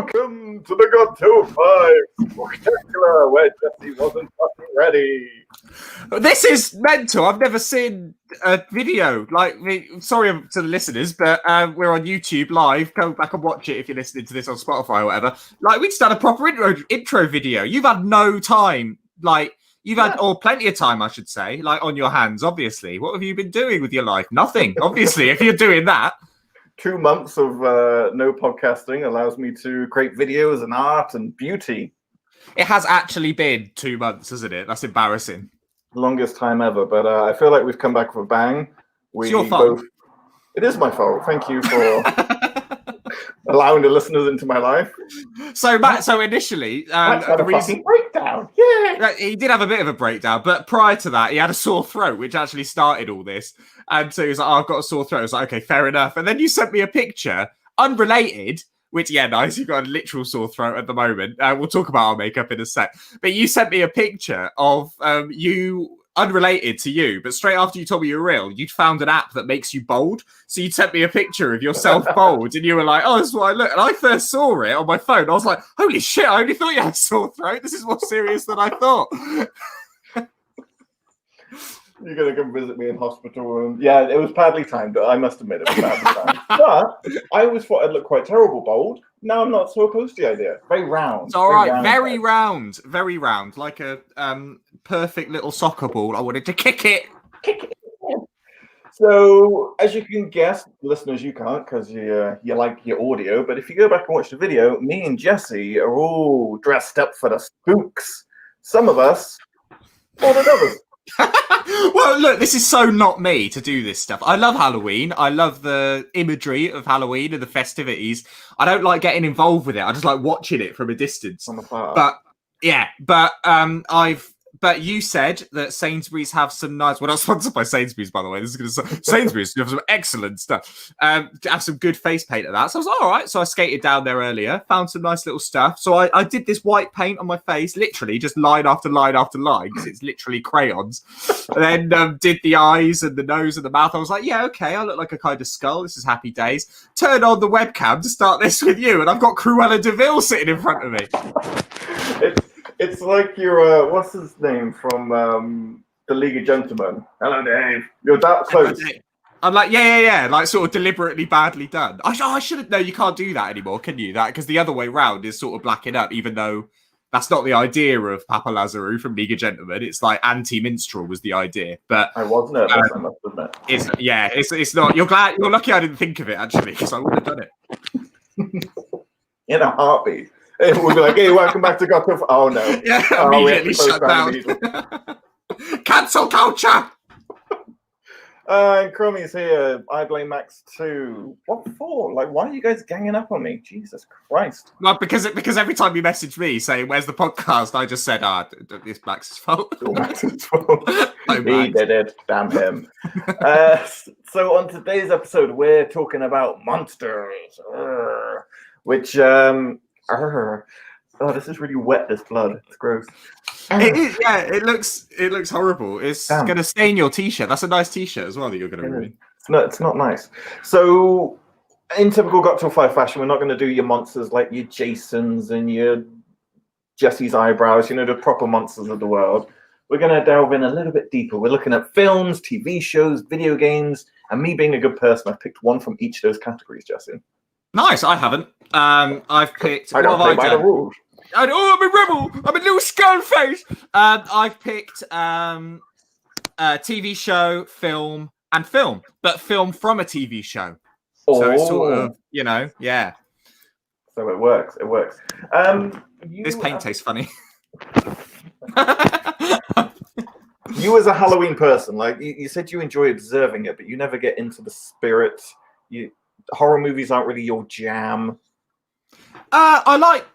welcome to the Got Till 5 spectacular, where Jesse wasn't fucking ready. This is mental. I've never seen a video. Sorry to the listeners, but we're on YouTube live. Go back and watch it if you're listening to this on Spotify or whatever. We just had a proper intro video. You've had no time. You've had, or plenty of time, I should say, on your hands, obviously. What have you been doing with your life? Nothing, obviously, if you're doing that. 2 months of no podcasting allows me to create videos and art and beauty. It has actually been 2 months, hasn't it? That's embarrassing. Longest time ever, but I feel like we've come back with a bang. It's your fault. It is my fault. Thank you for allowing the listeners into my life. So, Matt, initially, Matt's had a fucking breakdown. Yeah, he did have a bit of a breakdown, but prior to that, he had a sore throat, which actually started all this. And so he was like, "Oh, I've got a sore throat." I was like, "Okay, fair enough." And then you sent me a picture, unrelated. Which, yeah, nice. You've got a literal sore throat at the moment. We'll talk about our makeup in a sec. But you sent me a picture of you, unrelated to you, but straight after you told me you were real, you'd found an app that makes you bold. So you sent me a picture of yourself bold, and you were like, "Oh, this is what I look." And I first saw it on my phone. I was like, "Holy shit, I only thought you had a sore throat. This is more serious than I thought." You're going to come visit me in hospital. And yeah, it was badly timed. I must admit it was badly timed. But I always thought I'd look quite terrible bold. Now I'm not so opposed to the idea. Very round. It's all right. Very round. Very round. Like a perfect little soccer ball. I wanted to kick it. So, as you can guess, listeners, you can't because you like your audio. But if you go back and watch the video, me and Jesse are all dressed up for the spooks. Some of us more than others. Well, look, this is so not me to do this stuff. I love Halloween. I love the imagery of Halloween and the festivities. I don't like getting involved with it. I just like watching it from a distance. But you said that Sainsbury's have some nice. We're not sponsored by Sainsbury's, by the way. This is going to Sainsbury's have some excellent stuff. Have some good face paint at that. So I was like, all right. So I skated down there earlier, found some nice little stuff. So I did this white paint on my face, literally just line after line after line, because it's literally crayons. And then did the eyes and the nose and the mouth. I was like, yeah, okay, I look like a kind of skull. This is happy days. Turn on the webcam to start this with you, and I've got Cruella de Vil sitting in front of me. It's like your, what's his name from The League of Gentlemen? Hello, Dave. You're that close. I'm like, yeah. Like, sort of deliberately badly done. I should have, no, you can't do that anymore, can you? Because the other way round is sort of blacking up, even though that's not the idea of Papa Lazarou from League of Gentlemen. It's like anti-minstrel was the idea. But I was nervous, I must admit. It's not. You're lucky I didn't think of it, actually, because I would have done it. In a heartbeat. It would be like, "Hey, welcome back to Got Till." Oh no! Yeah, immediately shut down. Cancel culture. And Chromie's here. I blame Max too. What for? Like, why are you guys ganging up on me? Jesus Christ! Well, because every time you message me saying "Where's the podcast?" I just said, "It's Max's fault." It's all Max's fault. He did it. Damn him. So on today's episode, we're talking about monsters, which oh, this is really wet. This blood. It's gross. It is, yeah, it looks horrible. It's going to stain your t-shirt. That's a nice t-shirt as well that you're going to ruin. It's not nice. So, in typical Got Till 5 fashion, we're not going to do your monsters like your Jasons and your Jesse's eyebrows. The proper monsters of the world. We're going to delve in a little bit deeper. We're looking at films, TV shows, video games, and me being a good person, I've picked one from each of those categories, Jesse. Nice. I haven't. I've picked. I don't play by the rules. I'm a rebel. I'm a little skull face. I've picked TV show, film, and film, but film from a TV show. Oh. So it's sort of, yeah. So it works. It works. This paint tastes funny. You as a Halloween person, like you said, you enjoy observing it, but you never get into the spirit. Horror movies aren't really your jam. I like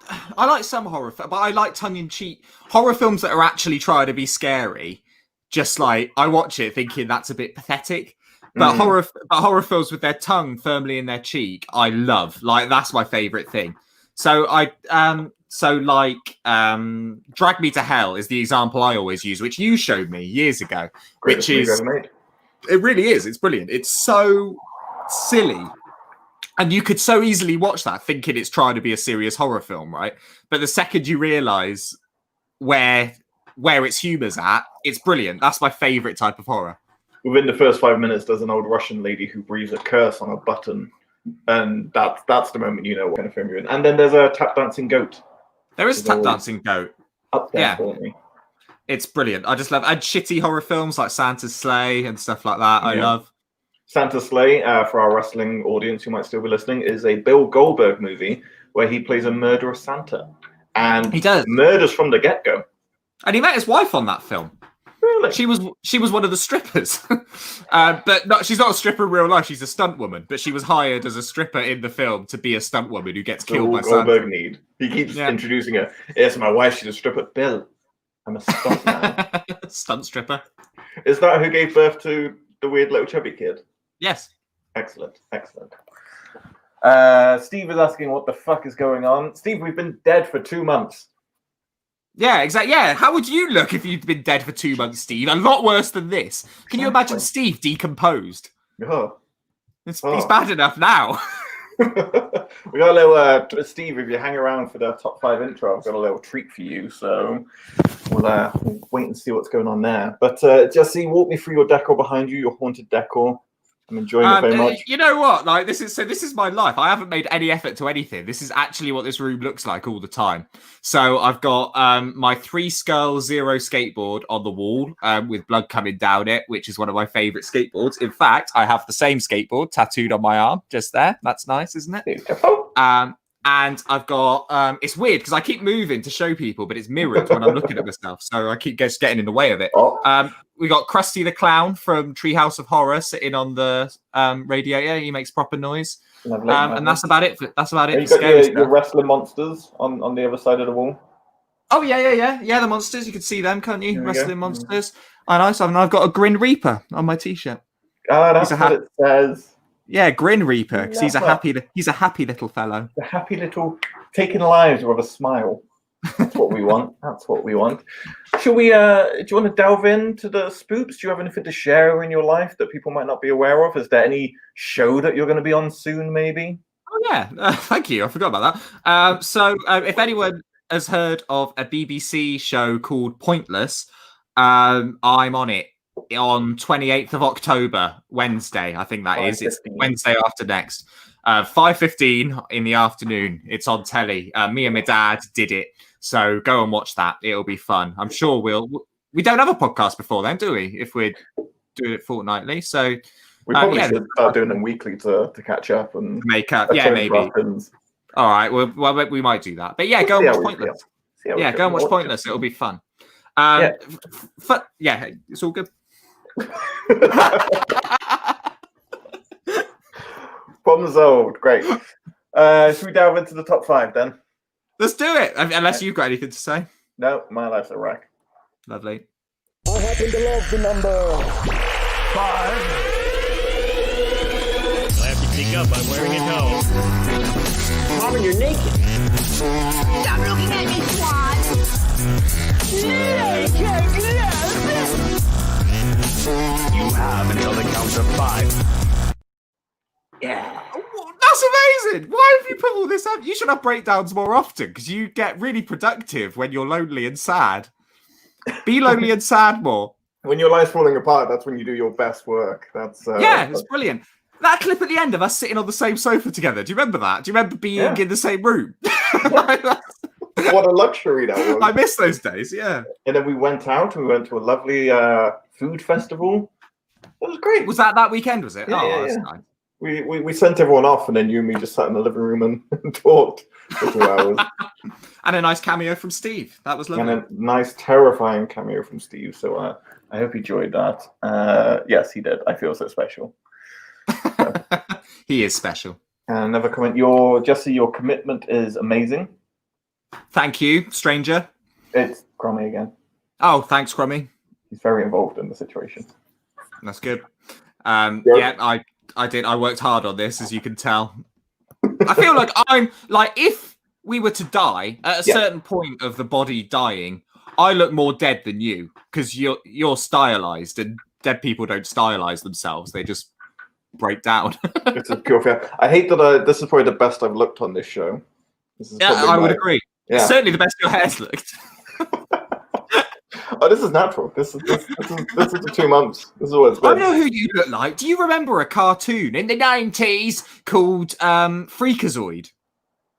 some horror, but I like tongue-in-cheek horror films that are actually trying to be scary. Just like I watch it thinking that's a bit pathetic, but horror films with their tongue firmly in their cheek, I love. Like that's my favorite thing. So Drag Me to Hell is the example I always use, which you showed me years ago. It really is. It's brilliant. It's so silly. And you could so easily watch that thinking it's trying to be a serious horror film, right? But the second you realise where its humour's at, it's brilliant. That's my favourite type of horror. Within the first 5 minutes, there's an old Russian lady who breathes a curse on a button, and that's the moment you know what kind of film you're in. And then there's a tap dancing goat. There is a tap dancing goat. Up there for me. It's brilliant. I just love and shitty horror films like Santa's Sleigh and stuff like that. I love. Santa's Sleigh, for our wrestling audience who might still be listening, is a Bill Goldberg movie where he plays a murderous Santa. And he does. Murders from the get-go. And he met his wife on that film. Really? She was one of the strippers. But she's not a stripper in real life. She's a stunt woman. But she was hired as a stripper in the film to be a stunt woman who gets killed by Goldberg Santa. need. He keeps introducing her. Yes, my wife, she's a stripper. Bill, I'm a stunt man. Stunt stripper. Is that who gave birth to the weird little chubby kid? Yes. Excellent. Steve is asking what the fuck is going on. Steve, we've been dead for 2 months. Yeah, exactly. Yeah, how would you look if you'd been dead for 2 months, Steve? A lot worse than this. Can you imagine Steve decomposed? Oh. He's bad enough now. We got a little Steve. If you hang around for the top 5 intro, I've got a little treat for you. So we'll wait and see what's going on there. But Jesse, walk me through your decor behind you, your haunted decor. I'm enjoying it very much. You know what? Like this is my life. I haven't made any effort to anything. This is actually what this room looks like all the time. So I've got my 3 Skull Zero skateboard on the wall with blood coming down it, which is one of my favorite skateboards. In fact, I have the same skateboard tattooed on my arm just there. That's nice, isn't it? Beautiful. And I've got it's weird because I keep moving to show people, but it's mirrored when I'm looking at myself, so I keep just getting in the way of it. We got Krusty the Clown from Treehouse of Horror sitting on the radiator. He makes proper noise. Lovely, and that's about it. That's about it. You got your wrestling monsters on the other side of the wall. Oh yeah. The monsters. You can see them, can't you? Wrestling monsters. I know. And I've got a Grin Reaper on my t-shirt. Oh, that's what it says. Yeah, Grin Reaper, because he's a happy little fellow. A happy little taking lives with a smile. That's what we want. Shall we? Do you want to delve into the spoops? Do you have anything to share in your life that people might not be aware of? Is there any show that you're going to be on soon, maybe? Oh yeah, thank you. I forgot about that. So if anyone has heard of a BBC show called Pointless, I'm on it. On 28th of October, Wednesday, I think that is. It's Wednesday after next. 5:15 in the afternoon. It's on telly. Me and my dad did it. So go and watch that. It'll be fun. I'm sure we don't have a podcast before then, do we? If we're doing it fortnightly. So we probably should start doing them weekly to catch up and make up. Yeah, maybe. All right. Well, we might do that. But yeah, go and watch Pointless. Yeah, go and watch Pointless. It'll be fun. Yeah, it's all good. Problem solved. Great. Should we delve into the top 5 then? Let's do it. Unless you've got anything to say. No, my life's a wreck. Lovely. I happen to love the number 5. I have to speak up. I'm wearing it now. Marvin, you're naked. Stop looking at me, You have until the count of 5. Yeah. That's amazing. Why have you put all this up? You should have breakdowns more often because you get really productive when you're lonely and sad. Be lonely and sad more. When your life's falling apart, that's when you do your best work. It's brilliant. That clip at the end of us sitting on the same sofa together. Do you remember that? Do you remember being in the same room? What a luxury that was. I miss those days, yeah. And then we went out and we went to a lovely food festival. It was great. Was that weekend, was it? Yeah, that's nice. We sent everyone off, and then you and me just sat in the living room and talked for 2 hours. And a nice cameo from Steve. That was lovely. And a nice, terrifying cameo from Steve. So I hope he enjoyed that. Yes, he did. I feel so special. So. He is special. And another comment. Jesse, your commitment is amazing. Thank you, stranger. It's Crummy again. Oh, thanks, Crummy. He's very involved in the situation. That's good. Yeah, I did. I worked hard on this, as you can tell. I feel like I'm like, if we were to die at a certain point of the body dying, I look more dead than you because you're stylized, and dead people don't stylize themselves. They just break down. It's a pure fair. I hate that this is probably the best I've looked on this show. This is Yeah, probably I would agree. Yeah. Certainly the best your hair's looked. Oh, this is natural. This is the 2 months. This is what it's I been. know who you look like. Do you remember a cartoon in the 90s called Freakazoid?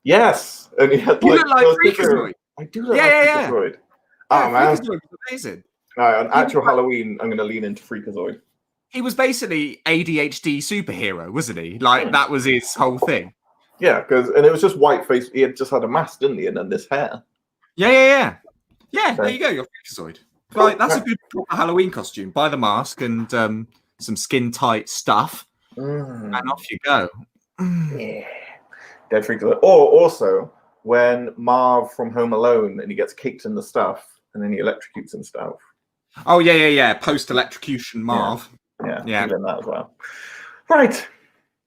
Yes, and he had You look like those Freakazoid. I do look Yeah, like yeah. Freakazoid. Yeah, Oh man! Freakazoid was amazing. All right, on actual Halloween, I'm going to lean into Freakazoid. He was basically ADHD superhero, wasn't he? Like, that was his whole thing. Yeah, and it was just white face. He had just had a mask, didn't he? And then this hair. Yeah. Yeah, Okay. there you go. You're Freakazoid. Cool. Right, that's a good proper Halloween costume. Buy the mask and some skin tight stuff, and off you go. Yeah. Dead Freakazoid. Or also when Marv from Home Alone and he gets kicked in the stuff and then he electrocutes himself. Oh yeah. Post electrocution Marv. Yeah. Feeling that as well. Right.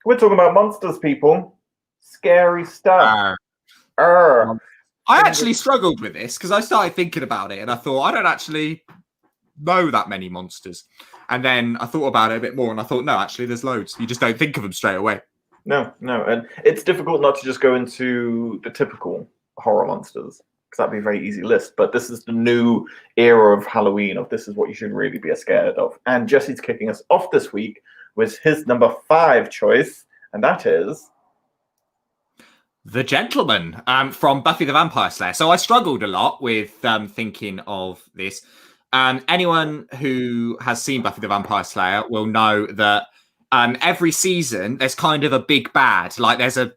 We're talking about monsters, people. Scary stuff. I actually struggled with this because I started thinking about it and I thought, I don't actually know that many monsters. And then I thought about it a bit more and I thought, no, actually, there's loads. You just don't think of them straight away. No. And it's difficult not to just go into the typical horror monsters because that'd be a very easy list. But this is the new era of Halloween, of this is what you should really be scared of. And Jesse's kicking us off this week with his number 5 choice, and that is... The Gentleman from Buffy the Vampire Slayer. So I struggled a lot with thinking of this. Anyone who has seen Buffy the Vampire Slayer will know that every season there's kind of a big bad. Like there's a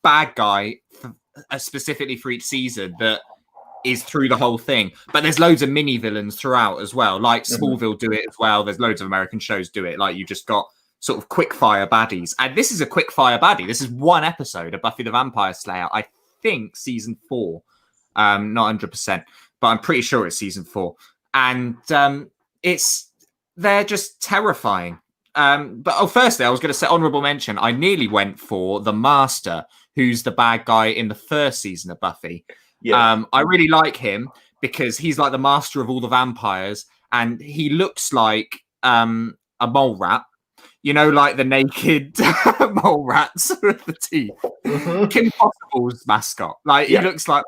bad guy specifically for each season that is through the whole thing. But there's loads of mini villains throughout as well. Like Smallville do it as well. There's loads of American shows do it. Like you just got sort of quick fire baddies. And this is a quick fire baddie. This is one episode of Buffy the Vampire Slayer. I think season 4. Not 100%, but I'm pretty sure it's season 4. And they're just terrifying. But firstly, I was going to say honorable mention. I nearly went for the Master, who's the bad guy in the first season of Buffy. Yeah. I really like him because he's like the master of all the vampires, and he looks like a mole rat. You know, like the naked mole rats with the teeth. Kim Possible's mascot. Like he looks like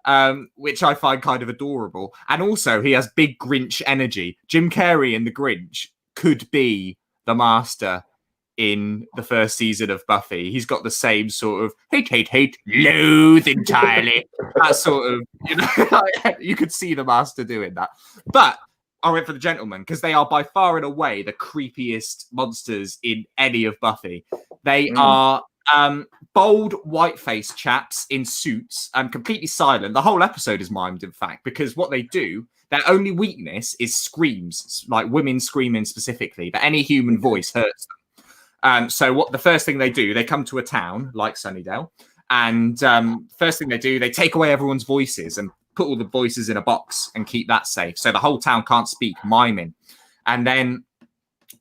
that. Which I find kind of adorable. And also he has big Grinch energy. Jim Carrey in The Grinch could be the Master in the first season of Buffy. He's got the same sort of hate, loathe entirely. That sort of, you know, you could see the Master doing that. But I went for the Gentleman because they are by far and away the creepiest monsters in any of Buffy. They are bold, white-faced chaps in suits and completely silent. The whole episode is mimed, in fact, because what they do, their only weakness is screams, like women screaming specifically, but any human voice hurts them. So what the first thing they do, they come to a town like Sunnydale, and first thing they do, they take away everyone's voices and put all the voices in a box and keep that safe. So the whole town can't speak, miming. And then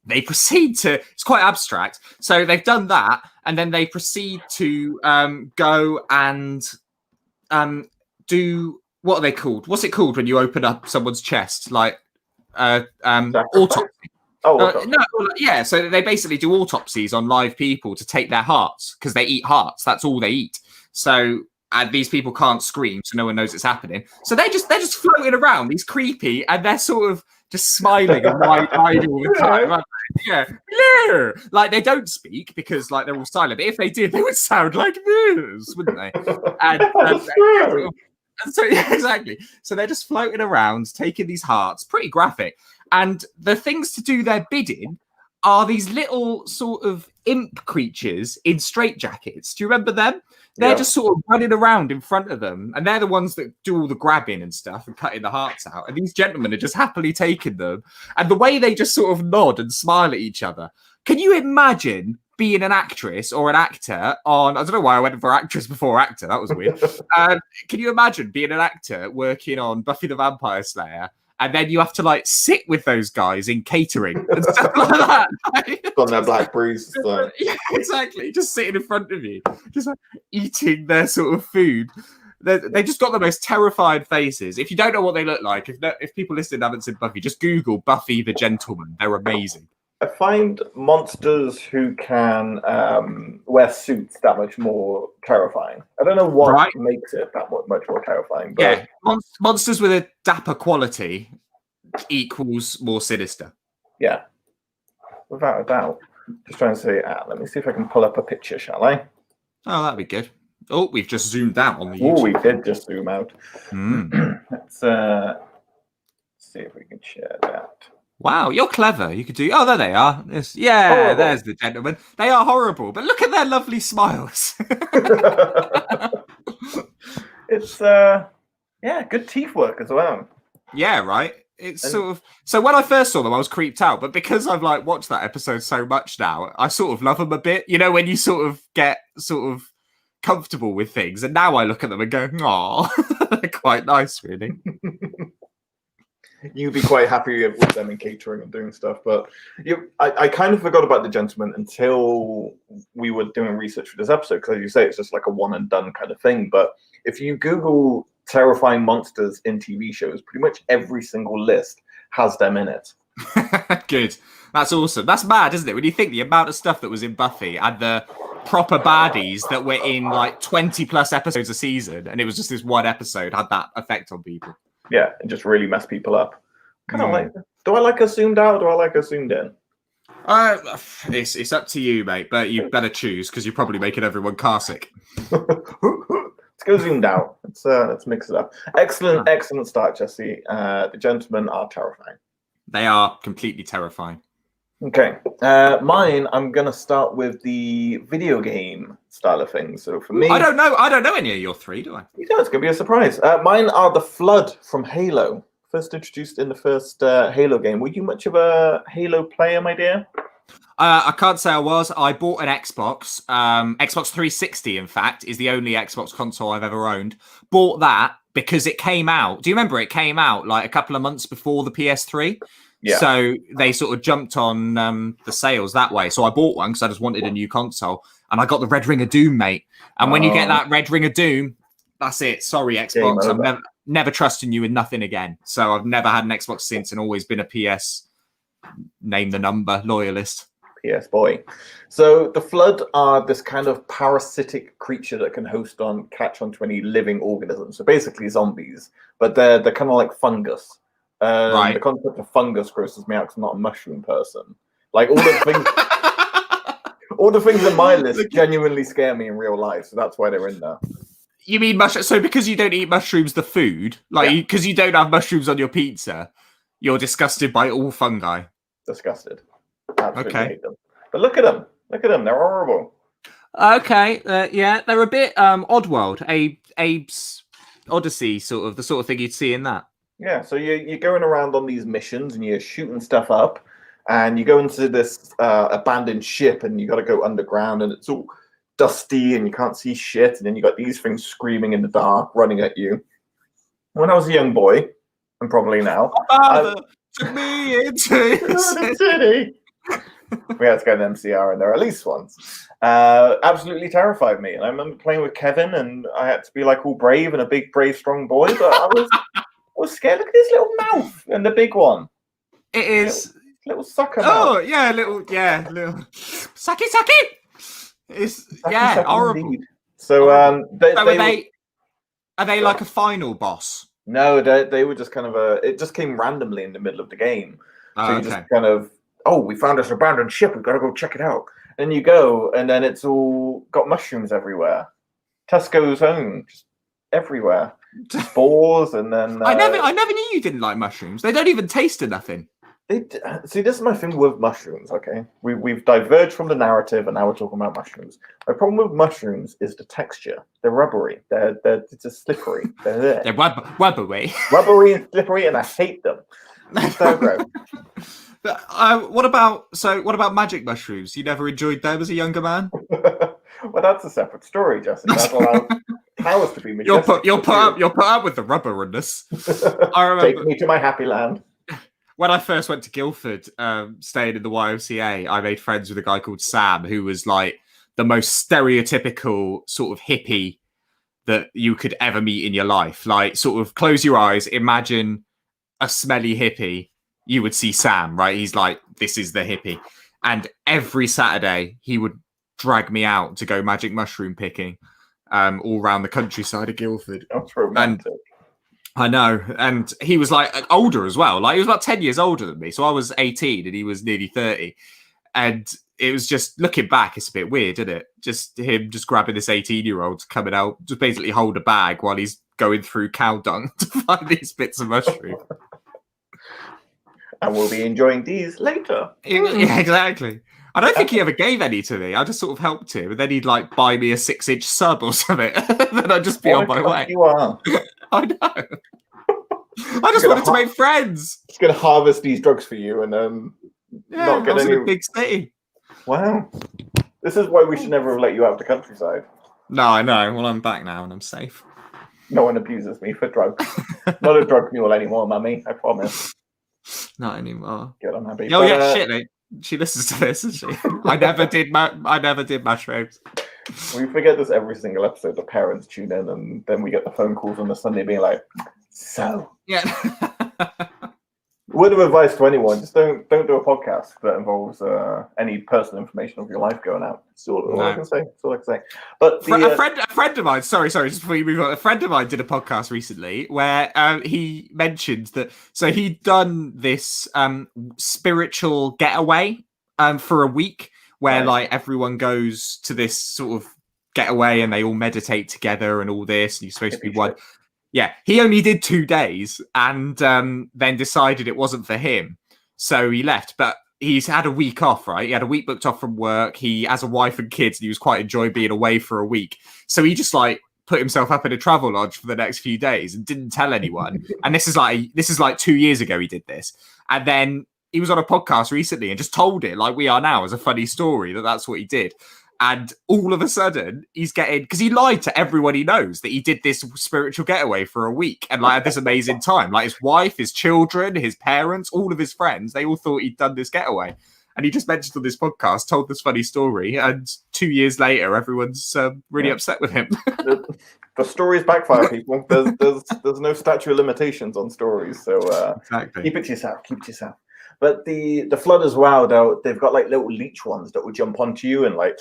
they proceed to, it's quite abstract. So they've done that. And then they proceed to go and do, what are they called? What's it called when you open up someone's chest? Like autopsy. Yeah. So they basically do autopsies on live people to take their hearts because they eat hearts. That's all they eat. So these people can't scream, so no one knows it's happening. So they're just floating around, these creepy, and they're sort of just smiling and wide-eyed all the time. Yeah, like they don't speak because like they're all silent. But if they did, they would sound like this, wouldn't they? And so yeah, exactly. So they're just floating around, taking these hearts, pretty graphic. And the things to do their bidding are these little sort of imp creatures in straitjackets. Do you remember them? They're just sort of running around in front of them, and they're the ones that do all the grabbing and stuff and cutting the hearts out. And these gentlemen are just happily taking them. And the way they just sort of nod and smile at each other. Can you imagine being an actress or an actor on, I don't know why I went for actress before actor. That was weird. Can you imagine being an actor working on Buffy the Vampire Slayer? And then you have to like sit with those guys in catering and stuff like that. On their black breeze. So. Yeah, exactly. Just sitting in front of you, just like, eating their sort of food. They just got the most terrified faces. If you don't know what they look like, if people listening haven't seen Buffy, just Google Buffy the Gentleman. They're amazing. I find monsters who can wear suits that much more terrifying. I don't know what Right. makes it that much more terrifying, but Yeah, monsters with a dapper quality equals more sinister. yeah, without a doubt. Just trying to see. Let me see if I can pull up a picture, shall I? Oh, that'd be good. Oh, we've just zoomed out on the Oh, we YouTube. did just zoom out. Mm. Let's see if we can share that. Wow, you're clever. You could do. Oh, there they are. Yeah, Horrible. there's the gentleman. They are horrible, but look at their lovely smiles. It's yeah, good teeth work as well. Yeah, right. It's sort of so when I first saw them, I was creeped out, but because I've like watched that episode so much now, I sort of love them a bit. You know, when you sort of get sort of comfortable with things, and now I look at them and go, "Aw, they're quite nice, really." You'd be quite happy with them in catering and doing stuff, but I kind of forgot about the gentleman until we were doing research for this episode, because as you say, it's just like a one and done kind of thing. But if you Google terrifying monsters in TV shows, pretty much every single list has them in it. Good. That's awesome. That's mad, isn't it? When you think the amount of stuff that was in Buffy and the proper baddies that were in like 20 plus episodes a season, and it was just this one episode had that effect on people. Yeah, it just really mess people up. Kind of like, do I like her zoomed out or do I like her zoomed in? It's up to you, mate, but you better choose because you're probably making everyone car sick. Let's go zoomed out. Let's mix it up. Excellent start, Jesse. The gentlemen are terrifying. They are completely terrifying. Okay, mine. I'm gonna start with the video game style of things. So for me, I don't know any of your three, do I? Yeah, it's gonna be a surprise. Mine are the Flood from Halo. First introduced in the first Halo game. Were you much of a Halo player, my dear? I can't say I was. I bought an Xbox. Xbox 360, in fact, is the only Xbox console I've ever owned. Bought that because it came out. Do you remember it came out like a couple of months before the PS3? Yeah. So they sort of jumped on the sales that way. So I bought one because I just wanted a new console. And I got the Red Ring of Doom, mate. And when you get that Red Ring of Doom, that's it. Sorry, Xbox. I'm never trusting you with nothing again. So I've never had an Xbox since and always been a PS, name the number, loyalist. PS boy. So the Flood are this kind of parasitic creature that can catch onto any living organism. So basically zombies, but they're kind of like fungus. Right. The concept of fungus grosses me out because I'm not a mushroom person. Like all the things in my list genuinely scare me in real life, so that's why they're in there. You mean mushrooms? So because you don't eat mushrooms, the food, like because you don't have mushrooms on your pizza, you're disgusted by all fungi. Disgusted. Absolutely hate them. But look at them. They're horrible. Okay. Yeah, they're a bit Oddworld, Abe's Odyssey, sort of the sort of thing you'd see in that. Yeah, so you're going around on these missions and you're shooting stuff up, and you go into this abandoned ship and you got to go underground and it's all dusty and you can't see shit, and then you got these things screaming in the dark, running at you. When I was a young boy, and probably now, took me into the city. We had to go to MCR in there at least once. Absolutely terrified me. And I remember playing with Kevin, and I had to be like all brave and a big, brave, strong boy, but I was scared. Look at his little mouth and the big one. It is little sucker mouth. Oh yeah, little sucky. It's sucky, horrible. Indeed. So are they like a final boss? No, they were just kind of it just came randomly in the middle of the game. So you just kind of, we found this abandoned ship, we've got to go check it out. And you go, and then it's all got mushrooms everywhere. Tesco's own, just everywhere. Spores, and then I never knew you didn't like mushrooms. They don't even taste of nothing. See, this is my thing with mushrooms, okay? We've diverged from the narrative, and now we're talking about mushrooms. My problem with mushrooms is the texture. They're rubbery. They're just slippery. They're rubbery. Rubbery and slippery, and I hate them. So gross. But what about magic mushrooms? You never enjoyed them as a younger man? Well, that's a separate story, Justin. That allows powers to be majestic. You'll put up with the rubberiness. I remember. Take me to my happy land. When I first went to Guildford, staying in the YMCA, I made friends with a guy called Sam, who was like the most stereotypical sort of hippie that you could ever meet in your life. Like, sort of close your eyes, imagine a smelly hippie, you would see Sam, right? He's like, this is the hippie. And every Saturday, he would drag me out to go magic mushroom picking all around the countryside of Guildford. That's romantic. I know. And he was like older as well. Like he was about 10 years older than me. So I was 18 and he was nearly 30. And it was just, looking back, it's a bit weird, isn't it? Just him just grabbing this 18-year-old coming out, just basically hold a bag while he's going through cow dung to find these bits of mushroom. And we'll be enjoying these later. Yeah, exactly. I don't think he ever gave any to me. I just sort of helped him. And then he'd like buy me a 6-inch sub or something. Then I'd just be on my way. You are. I know. I just wanted to make friends. He's going to harvest these drugs for you and not get I was any. in a big city. Wow. This is why we should never have let you out of the countryside. No, I know. Well, I'm back now and I'm safe. No one abuses me for drugs. Not a drug mule anymore, mummy. I promise. Not anymore. Good, I'm happy. Oh, yeah, shit, mate. She listens to this, doesn't she? I never did mushrooms. We forget this every single episode. The parents tune in and then we get the phone calls on the Sunday being like, so. Yeah. Word of advice to anyone, just don't do a podcast that involves any personal information of your life going out. That's all I can say. That's all I can say. But a friend of mine, sorry, just before you move on, a friend of mine did a podcast recently where he mentioned that, so he'd done this spiritual getaway for a week where like everyone goes to this sort of getaway and they all meditate together and all this, and you're supposed to be one. Yeah, he only did 2 days and then decided it wasn't for him. So he left. But he's had a week off, right? He had a week booked off from work. He has a wife and kids and he was quite enjoying being away for a week. So he just like put himself up in a travel lodge for the next few days and didn't tell anyone. And this is like 2 years ago he did this. And then he was on a podcast recently and just told it like we are now as a funny story that's what he did. And all of a sudden, he's getting, because he lied to everyone he knows that he did this spiritual getaway for a week and like had this amazing time. Like his wife, his children, his parents, all of his friends, they all thought he'd done this getaway. And he just mentioned on this podcast, told this funny story. And 2 years later, everyone's really upset with him. The stories backfire, people. There's no statute of limitations on stories. So exactly. Keep it to yourself. But the flood as well, though, they've got like little leech ones that will jump onto you and like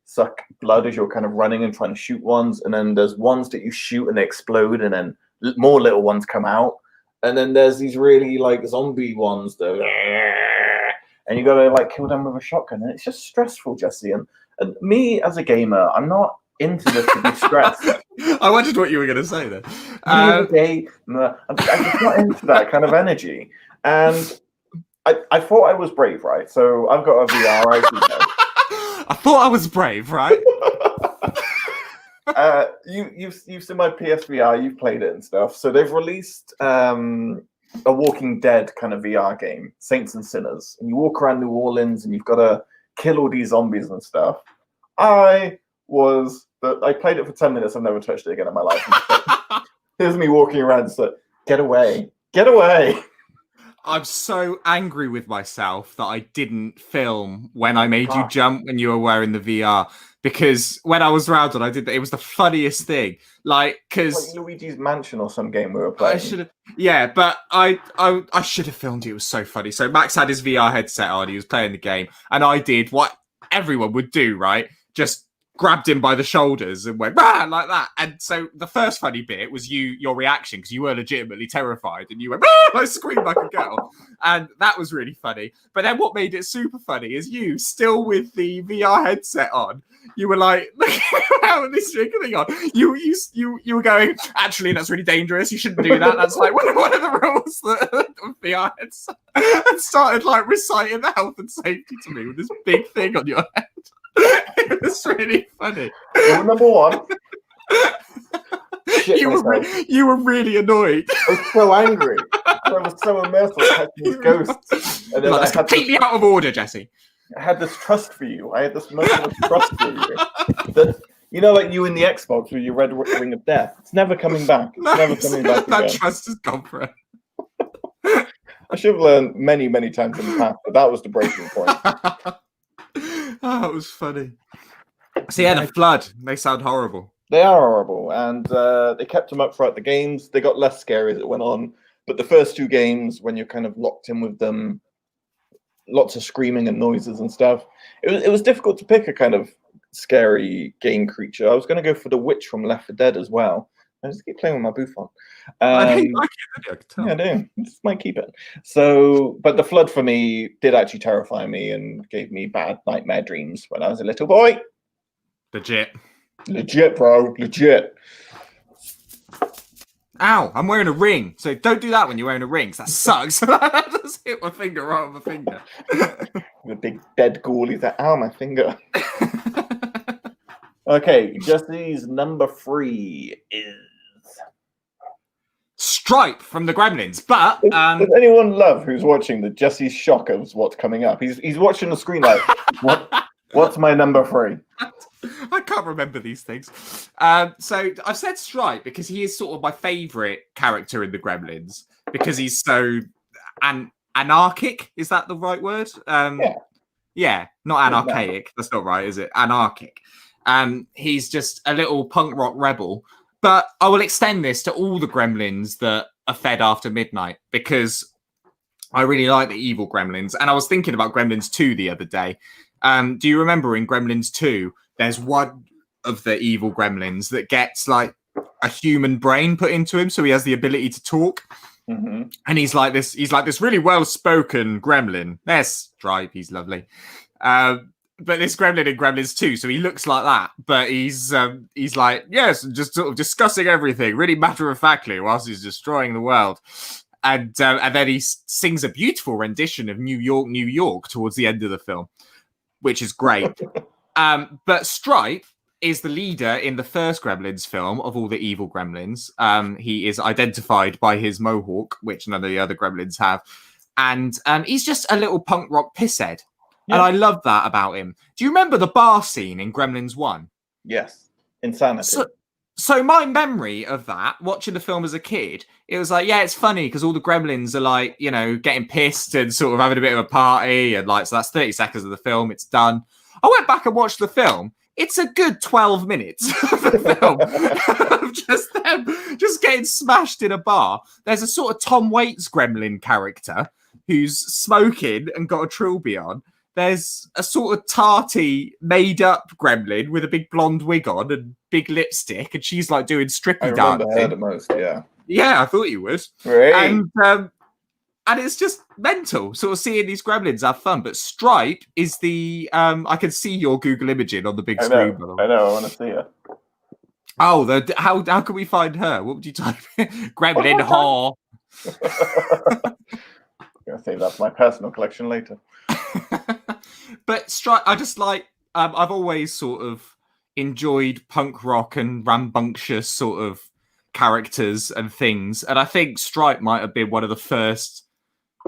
suck blood as you're kind of running and trying to shoot ones. And then there's ones that you shoot and they explode, and then more little ones come out. And then there's these really like zombie ones that, and you gotta like kill them with a shotgun. And it's just stressful, Jesse. And me as a gamer, I'm not into this to be stressed. I wondered what you were going to say then. I'm just not into that kind of energy. And I thought I was brave, right? So I've got a VR, right? I thought I was brave, right? You've seen my PSVR, you've played it and stuff. So they've released a Walking Dead kind of VR game, Saints and Sinners. And you walk around New Orleans and you've got to kill all these zombies and stuff. I played it for 10 minutes. I've never touched it again in my life. Here's me walking around just like, get away. I'm so angry with myself that I didn't film when I made you jump when you were wearing the VR, because when I was around and I did that, it was the funniest thing. Like, because like Luigi's Mansion or some game we were playing. I should have, yeah, but I should have filmed it. It was so funny. So Max had his VR headset on, he was playing the game, and I did what everyone would do, right? Just grabbed him by the shoulders and went "Rah!" like that. And so the first funny bit was your reaction, because you were legitimately terrified and you went "Rah!" I screamed like a girl, and that was really funny. But then what made it super funny is you, still with the VR headset on, you were like looking around this thing on. You were going, actually that's really dangerous, you shouldn't do that, that's like one of the rules of VR headset, and started like reciting the health and safety to me with this big thing on your head. It was really funny. Rule number one. You were really annoyed. I was so angry. I was so immersed in catching these ghosts. And then that's completely out of order, Jesse. I had this trust for you. I had this merciless trust for you. That, you know, like you in the Xbox with your red ring of death. It's never coming back. It's never coming back that again. trust is gone forever. I should have learned many, many times in the past, but that was the breaking point. Oh, it was funny. So yeah, the flood. They sound horrible. They are horrible, and they kept them up throughout the games. They got less scary as it went on. But the first two games, when you're kind of locked in with them, lots of screaming and noises and stuff, it was difficult to pick a kind of scary game creature. I was going to go for the witch from Left 4 Dead as well. I just keep playing with my Buffon. I know you like it, don't you? I can tell. Yeah, I do. Just might keep it. So, but the flood for me did actually terrify me and gave me bad nightmare dreams when I was a little boy. Legit, bro. Legit. Ow, I'm wearing a ring. So don't do that when you're wearing a ring, 'cause that sucks. I just hit my finger right on my finger. The big dead ghoul. He's like, ow, my finger. Okay, Jesse's number 3 is Stripe from the Gremlins. But does anyone love who's watching the Jesse's shock of what's coming up? He's watching the screen like, what's my number 3? I can't remember these things. So I've said Stripe because he is sort of my favourite character in the Gremlins because he's so anarchic. Is that the right word? Yeah, not anarchaic. That's not right, is it? Anarchic. He's just a little punk rock rebel. But I will extend this to all the Gremlins that are fed after midnight because I really like the evil Gremlins. And I was thinking about Gremlins 2 the other day. Do you remember in Gremlins 2, there's one of the evil Gremlins that gets like a human brain put into him, so he has the ability to talk. Mm-hmm. And he's like this really well-spoken Gremlin. There's Stripe, he's lovely. But this Gremlin in Gremlins 2, so he looks like that, but he's like, yes, just sort of discussing everything really matter-of-factly whilst he's destroying the world. And then he sings a beautiful rendition of New York, New York towards the end of the film, which is great. But Stripe is the leader in the first Gremlins film of all the evil Gremlins. He is identified by his mohawk, which none of the other Gremlins have. And he's just a little punk rock pisshead. Yeah. And I love that about him. Do you remember the bar scene in Gremlins 1? Yes. Insanity. So my memory of that, watching the film as a kid, it was like, yeah, it's funny because all the Gremlins are like, you know, getting pissed and sort of having a bit of a party. And like, so that's 30 seconds of the film. It's done. I went back and watched the film. It's a good 12 minutes of the film of just them just getting smashed in a bar. There's a sort of Tom Waits Gremlin character who's smoking and got a trilby on. There's a sort of tarty, made-up Gremlin with a big blonde wig on and big lipstick, and she's like doing strippy dancing. I remember her the most, yeah. Yeah, I thought you would. Right. And it's just mental, sort of seeing these Gremlins have fun. But Stripe is the... I can see your Google imaging on the big screen. I know, I want to see her. Oh, how can we find her? What would you type in? Gremlin whore. I'm going to save that for my personal collection later. But Stripe, I just like... I've always sort of enjoyed punk rock and rambunctious sort of characters and things. And I think Stripe might have been one of the first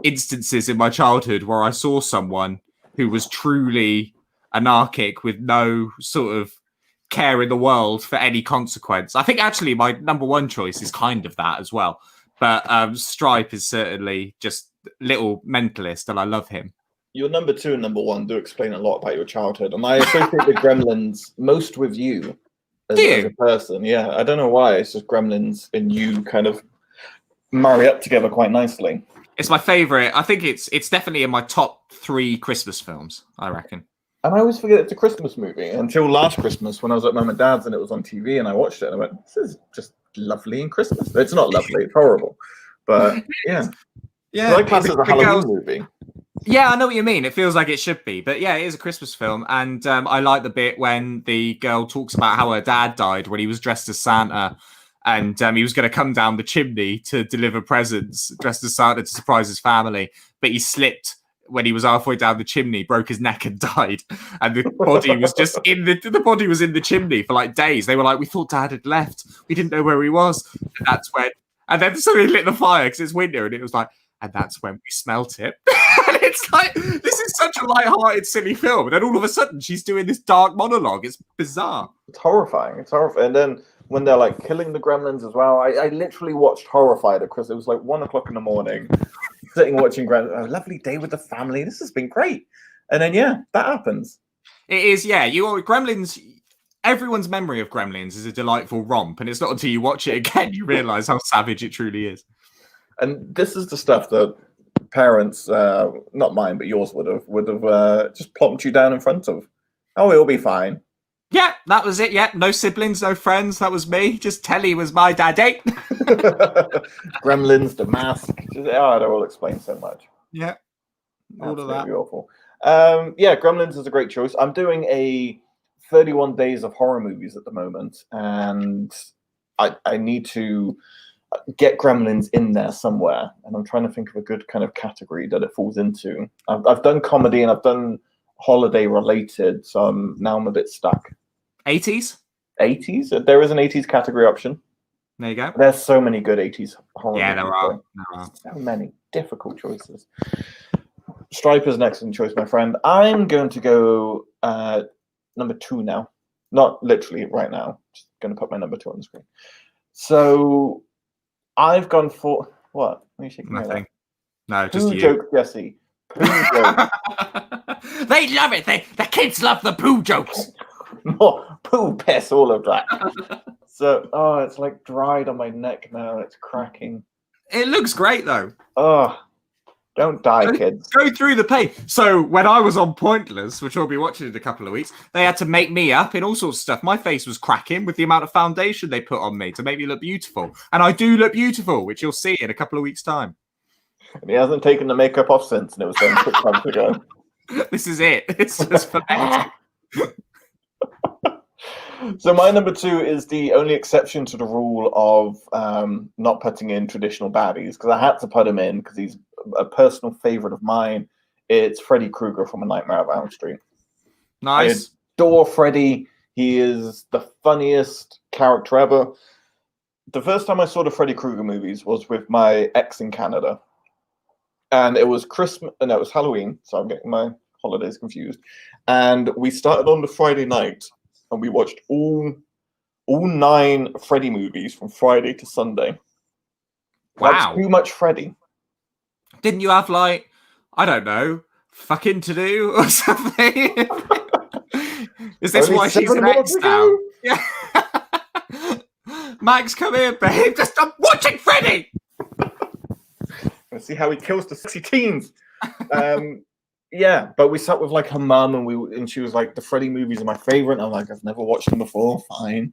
instances in my childhood where I saw someone who was truly anarchic with no sort of care in the world for any consequence. I think actually my number one choice is kind of that as well. But Stripe is certainly just little mentalist and I love him. Your number 2 and number 1 do explain a lot about your childhood. And I associate the Gremlins most with you as a person. Yeah, I don't know why. It's just Gremlins and you kind of marry up together quite nicely. It's my favourite. I think it's definitely in my top 3 Christmas films, I reckon. And I always forget it's a Christmas movie until last Christmas when I was at Mum and Dad's and it was on TV and I watched it and I went, this is just lovely in Christmas. It's not lovely, it's horrible. But yeah. Yeah. So I class it as a Halloween movie. Yeah, I know what you mean. It feels like it should be. But yeah, it is a Christmas film. And I like the bit when the girl talks about how her dad died when he was dressed as Santa. And he was going to come down the chimney to deliver presents dressed as Santa to surprise his family. But he slipped when he was halfway down the chimney, broke his neck and died. And the body was just the body was in the chimney for like days. They were like, we thought Dad had left. We didn't know where he was. And that's when, and then somebody lit the fire because it's winter. And it was like, and that's when we smelt it. And it's like, this is such a light-hearted, silly film. And then all of a sudden, she's doing this dark monologue. It's bizarre. It's horrifying. It's horrifying. And then when they're like killing the Gremlins as well, I literally watched horrified because it was like 1 o'clock in the morning, sitting watching Gremlins. A lovely day with the family. This has been great. And then, yeah, that happens. It is, yeah. Gremlins... Everyone's memory of Gremlins is a delightful romp. And it's not until you watch it again you realise how savage it truly is. And this is the stuff that parents, not mine, but yours would have just plopped you down in front of. Oh, it'll be fine. Yeah, that was it. Yeah, no siblings, no friends. That was me. Just Telly was my daddy. Gremlins, The Mask. Oh, it all explains so much. Yeah, all of that. Absolutely awful. Yeah, Gremlins is a great choice. I'm doing a 31 days of horror movies at the moment, and I need to get Gremlins in there somewhere, and I'm trying to think of a good kind of category that it falls into. I've done comedy and I've done holiday related, so I'm a bit stuck. 80s? 80s? There is an 80s category option. There you go. There's so many good 80s horror Yeah, movies. there are. So many difficult choices. Stripe is an excellent choice, my friend. I'm going to go number 2 now. Not literally right now. Just going to put my number 2 on the screen. So I've gone for what? What are you shaking Nothing. my head? No, just Poo you. joke, Jesse. Poo joke. They love it. The kids love the poo jokes. More poo piss, all of that. So, it's like dried on my neck now. It's cracking. It looks great though. Oh, don't die, kids. Go through the pain. So when I was on Pointless, which we'll be watching in a couple of weeks, they had to make me up in all sorts of stuff. My face was cracking with the amount of foundation they put on me to make me look beautiful. And I do look beautiful, which you'll see in a couple of weeks' time. And he hasn't taken the makeup off since, and it was done 6 months ago. This is it. It's just fermenting. So my number 2 is the only exception to the rule of not putting in traditional baddies, because I had to put him in because he's a personal favorite of mine. It's Freddy Krueger from A Nightmare on Elm Street. Nice. I adore Freddy. He is the funniest character ever. The first time I saw the Freddy Krueger movies was with my ex in Canada. And it was Christmas, no, it was Halloween, so I'm getting my holidays confused. And we started on the Friday night, and we watched all 9 Freddy movies from Friday to Sunday. Wow. That's too much Freddy. Didn't you have, like, I don't know, fucking to do or something? Is this Only why she's 7 an more ex to now? go? Yeah. Max, come here, babe. Just stop watching Freddy. Let's see how he kills the sexy teens. Yeah, but we sat with like her mum, and she was like, "The Freddy movies are my favorite." And I'm like, "I've never watched them before. Fine,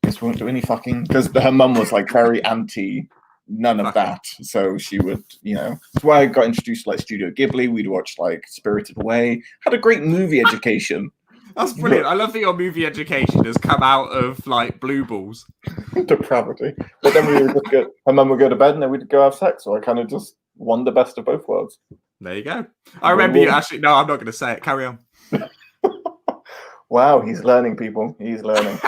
guess we won't do any fucking." Because her mum was like very anti none of that, so she would, That's why I got introduced to like Studio Ghibli. We'd watch like Spirited Away. Had a great movie education. That's brilliant. I love that your movie education has come out of like blue balls. Depravity. But then we would just her mum would go to bed, and then we'd go have sex. So I kind of just won the best of both worlds. There you go. I remember you actually. No, I'm not going to say it. Carry on. Wow, he's learning, people. He's learning.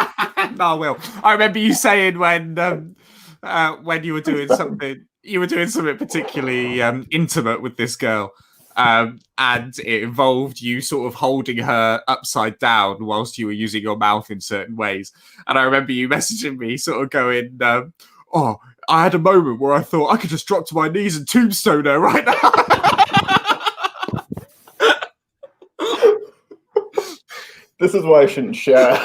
No, I will. I remember you saying when you were doing something, particularly intimate with this girl, and it involved you sort of holding her upside down whilst you were using your mouth in certain ways. And I remember you messaging me, sort of going, "Oh, I had a moment where I thought I could just drop to my knees and tombstone her right now." This is why I shouldn't share.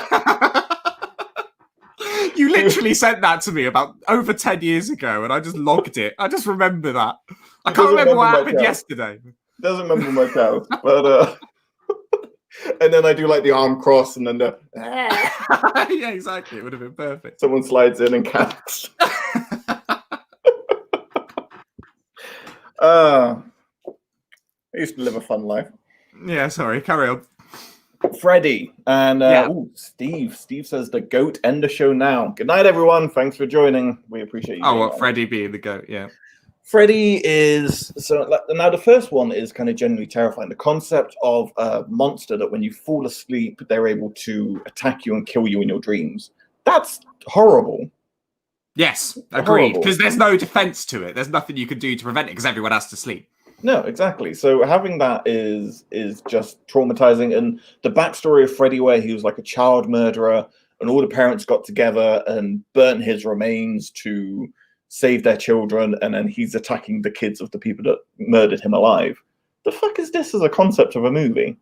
You literally sent that to me about over 10 years ago, and I just logged it. I just remember that. I can't remember what happened yesterday. Doesn't remember myself, but and then I do like the arm cross, and then the yeah, exactly. It would have been perfect. Someone slides in and counts. I used to live a fun life. Yeah, sorry. Carry on. Freddie and Steve. Steve says the goat. End the show now. Good night, everyone. Thanks for joining. We appreciate you. Oh, what Freddie being the goat? Yeah. Freddie is now the first one is kind of genuinely terrifying. The concept of a monster that when you fall asleep, they're able to attack you and kill you in your dreams. That's horrible. Yes, agreed. Because there's no defense to it. There's nothing you can do to prevent it because everyone has to sleep. No, exactly. So having that is just traumatizing. And the backstory of Freddie, where he was like a child murderer, and all the parents got together and burnt his remains to save their children, and then he's attacking the kids of the people that murdered him alive. The fuck is this as a concept of a movie?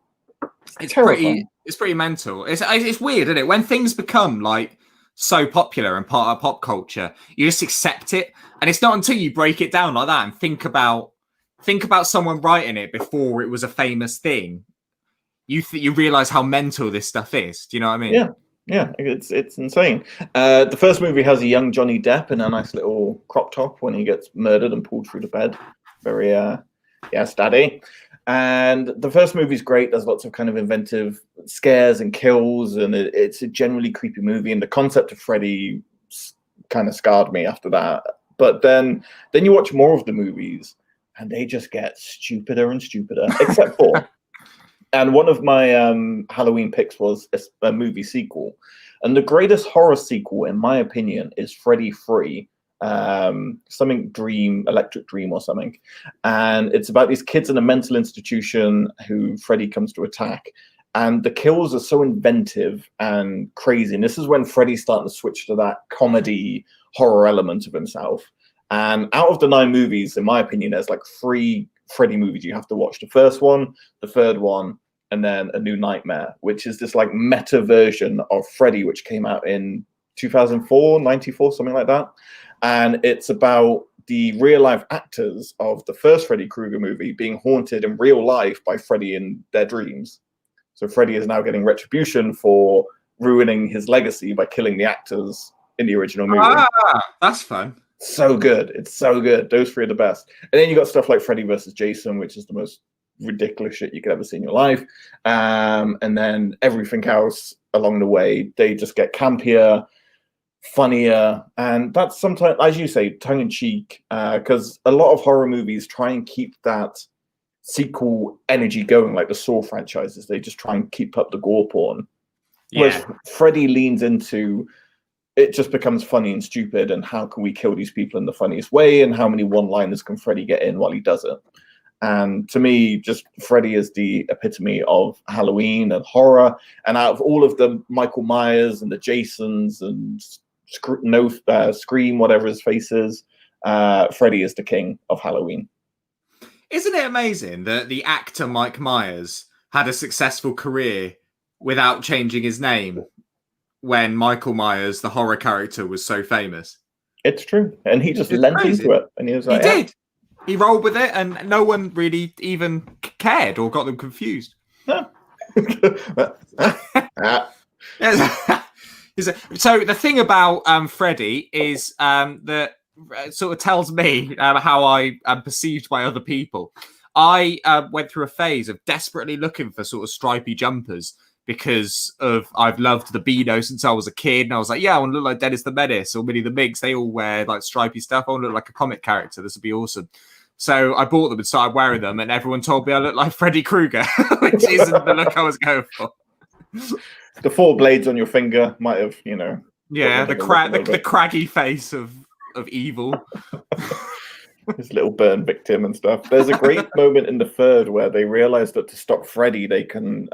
It's terrifying. It's pretty mental. It's weird, isn't it? When things become like so popular and part of pop culture, you just accept it. And it's not until you break it down like that and think about someone writing it before it was a famous thing, you realize how mental this stuff is. Do you know what I mean? Yeah, it's insane. The first movie has a young Johnny Depp in a nice little crop top when he gets murdered and pulled through the bed. Very daddy. And the first movie's great. There's lots of kind of inventive scares and kills, and it's a generally creepy movie. And the concept of Freddy kind of scarred me after that. But then you watch more of the movies, and they just get stupider and stupider, except for. And one of my Halloween picks was a movie sequel. And the greatest horror sequel, in my opinion, is Freddy 3. Something Dream, Electric Dream or something. And it's about these kids in a mental institution who Freddy comes to attack. And the kills are so inventive and crazy. And this is when Freddy's starting to switch to that comedy horror element of himself. And out of the 9 movies, in my opinion, there's like 3 Freddy movies you have to watch. The first one, the third one, and then A New Nightmare, which is this like meta version of Freddy, which came out in 2004, 94, something like that. And it's about the real life actors of the first Freddy Krueger movie being haunted in real life by Freddy in their dreams. So Freddy is now getting retribution for ruining his legacy by killing the actors in the original movie. That's fun. So good. It's so good. Those 3 are the best. And then you got stuff like Freddy versus Jason, which is the most ridiculous shit you could ever see in your life. And then everything else along the way, they just get campier, funnier, and that's sometimes, as you say, tongue-in-cheek, because a lot of horror movies try and keep that sequel energy going, like the Saw franchises. They just try and keep up the gore porn. Whereas Freddy leans into it, just becomes funny and stupid, and how can we kill these people in the funniest way, and how many one-liners can Freddy get in while he does it. And to me, just Freddy is the epitome of Halloween and horror. And out of all of the Michael Myers and the Jasons and Scream, whatever his face is, Freddy is the king of Halloween. Isn't it amazing that the actor Mike Myers had a successful career without changing his name when Michael Myers, the horror character, was so famous? It's true. And he just lent into it. And he was like, he did. He rolled with it, and no one really even cared or got them confused. No. So the thing about Freddy is that sort of tells me how I am perceived by other people. I went through a phase of desperately looking for sort of stripy jumpers because I've loved the Beano since I was a kid, and I was like, yeah, I want to look like Dennis the Menace or Minnie the Minx. They all wear like stripy stuff. I want to look like a comic character. This would be awesome. So I bought them and started wearing them, and everyone told me I look like Freddy Krueger, which isn't the look I was going for. The 4 blades on your finger might have, Yeah, the craggy face of evil. His little burn victim and stuff. There's a great moment in the 3rd where they realize that to stop Freddy, they can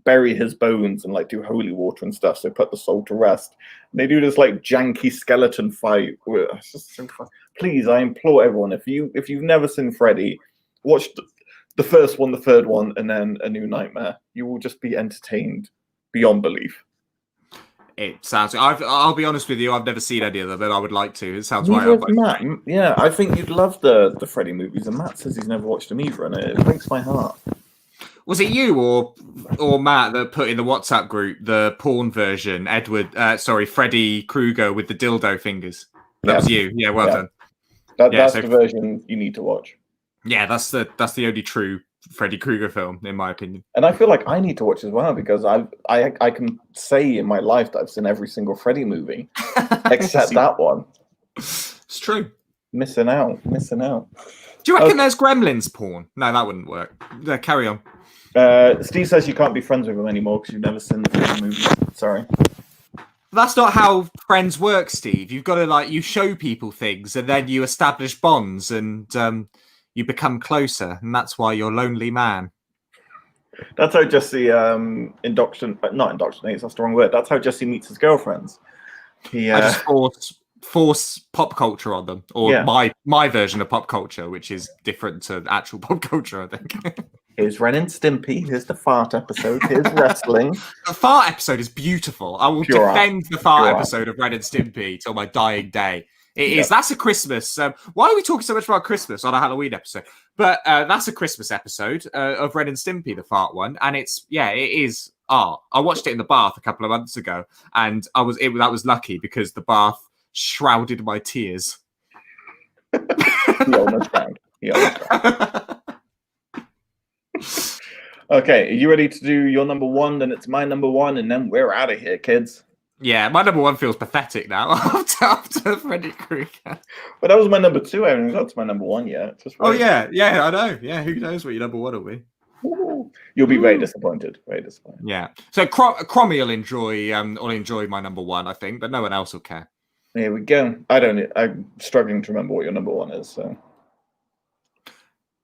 bury his bones and like do holy water and stuff. So put the soul to rest. And they do this like janky skeleton fight. It's just so fun. Please, I implore everyone, if you've never seen Freddy, watch the first one, the 3rd one, and then A New Nightmare. You will just be entertained beyond belief. It sounds. I'll be honest with you. I've never seen any of them, but I would like to. It sounds Neither right of Matt. Yeah, I think you'd love the Freddy movies, and Matt says he's never watched them either, and it breaks my heart. Was it you or Matt that put in the WhatsApp group the porn version? Freddy Krueger with the dildo fingers. That was you. Yeah, well done. That's the version you need to watch. Yeah, that's the only true Freddy Krueger film, in my opinion. And I feel like I need to watch as well, because I can say in my life that I've seen every single Freddy movie except that one. It's true. Missing out. Do you reckon there's Gremlins porn? No, that wouldn't work. Carry on. Steve says you can't be friends with him anymore because you've never seen the Freddy movies. Sorry. That's not how friends work, Steve. You've got to you show people things, and then you establish bonds, and you become closer, and that's why you're lonely man. That's how Jesse not indoctrinates, that's the wrong word. That's how Jesse meets his girlfriends. I just force pop culture on them, or my version of pop culture, which is different to actual pop culture, I think. Here's Ren and Stimpy. Here's the fart episode. Here's wrestling. The fart episode is beautiful. I will Pure defend the fart Pure episode of Ren and Stimpy till my dying day. It Yeah. is. That's a Christmas. Why are we talking so much about Christmas on a Halloween episode? But that's a Christmas episode of Ren and Stimpy, the fart one, and it is art. I watched it in the bath a couple of months ago, and that was lucky because the bath shrouded my tears. He almost drowned. Okay, are you ready to do your number one? Then it's my number one, and then we're out of here, kids. Yeah, my number one feels pathetic now after Freddy Krueger. But that was my number two. I haven't got to my number one yet. Just Oh wait. yeah, I know. Yeah, who knows what your number one will be? Ooh. You'll be very disappointed. Very disappointed. Yeah. So Crommy will enjoy my number one, I think, but no one else will care. Here we go. I'm struggling to remember what your number one is. So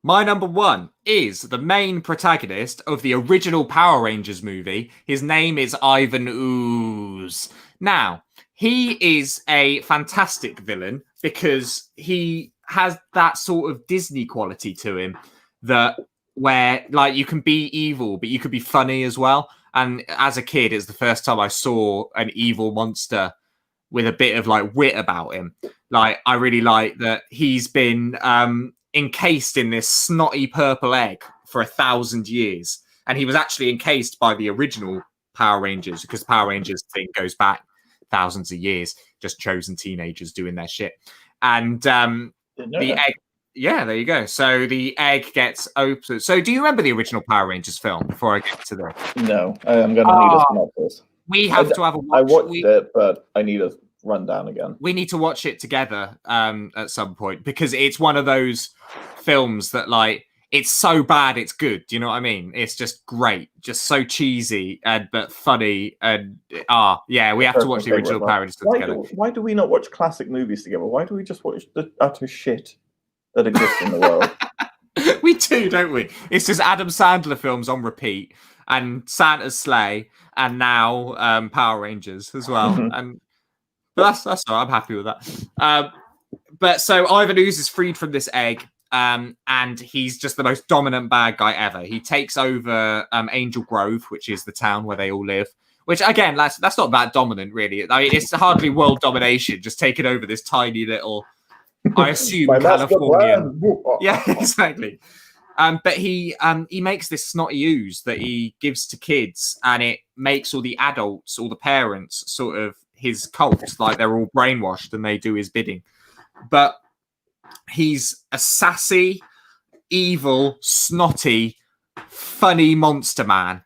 My number one is the main protagonist of the original Power Rangers movie. His name is Ivan Ooze. Now, he is a fantastic villain because he has that sort of Disney quality to him where like you can be evil, but you could be funny as well. And as a kid, it's the first time I saw an evil monster with a bit of like wit about him. Like, I really like that he's been encased in this snotty purple egg for 1,000 years. And he was actually encased by the original Power Rangers, because Power Rangers thing goes back thousands of years, just chosen teenagers doing their shit. And the egg, yeah, there you go. So the egg gets open. So do you remember the original Power Rangers film before I get to the... No, I'm going to need a synopsis. We have to have a watch. I watched it, but I need a rundown again. We need to watch it together at some point, because it's one of those films that, like, it's so bad it's good. Do you know what I mean? It's just great, just so cheesy but funny. And yeah, we have to watch the original Power Rangers together. Why do we not watch classic movies together? Why do we just watch the utter shit that exists in the world? We do, don't we? It's just Adam Sandler films on repeat, and Santa's Sleigh, and now Power Rangers as well. But that's all right. I'm happy with that. But so Ivan Ooze is freed from this egg, and he's just the most dominant bad guy ever. He takes over Angel Grove, which is the town where they all live. Which, again, that's not that dominant, really. I mean, it's hardly world domination, just taking over this tiny little, I assume, California. Yeah, exactly. But he makes this snotty ooze that he gives to kids, and it makes all the adults, all the parents, sort of his cult, like they're all brainwashed and they do his bidding. But he's a sassy, evil, snotty, funny monster man,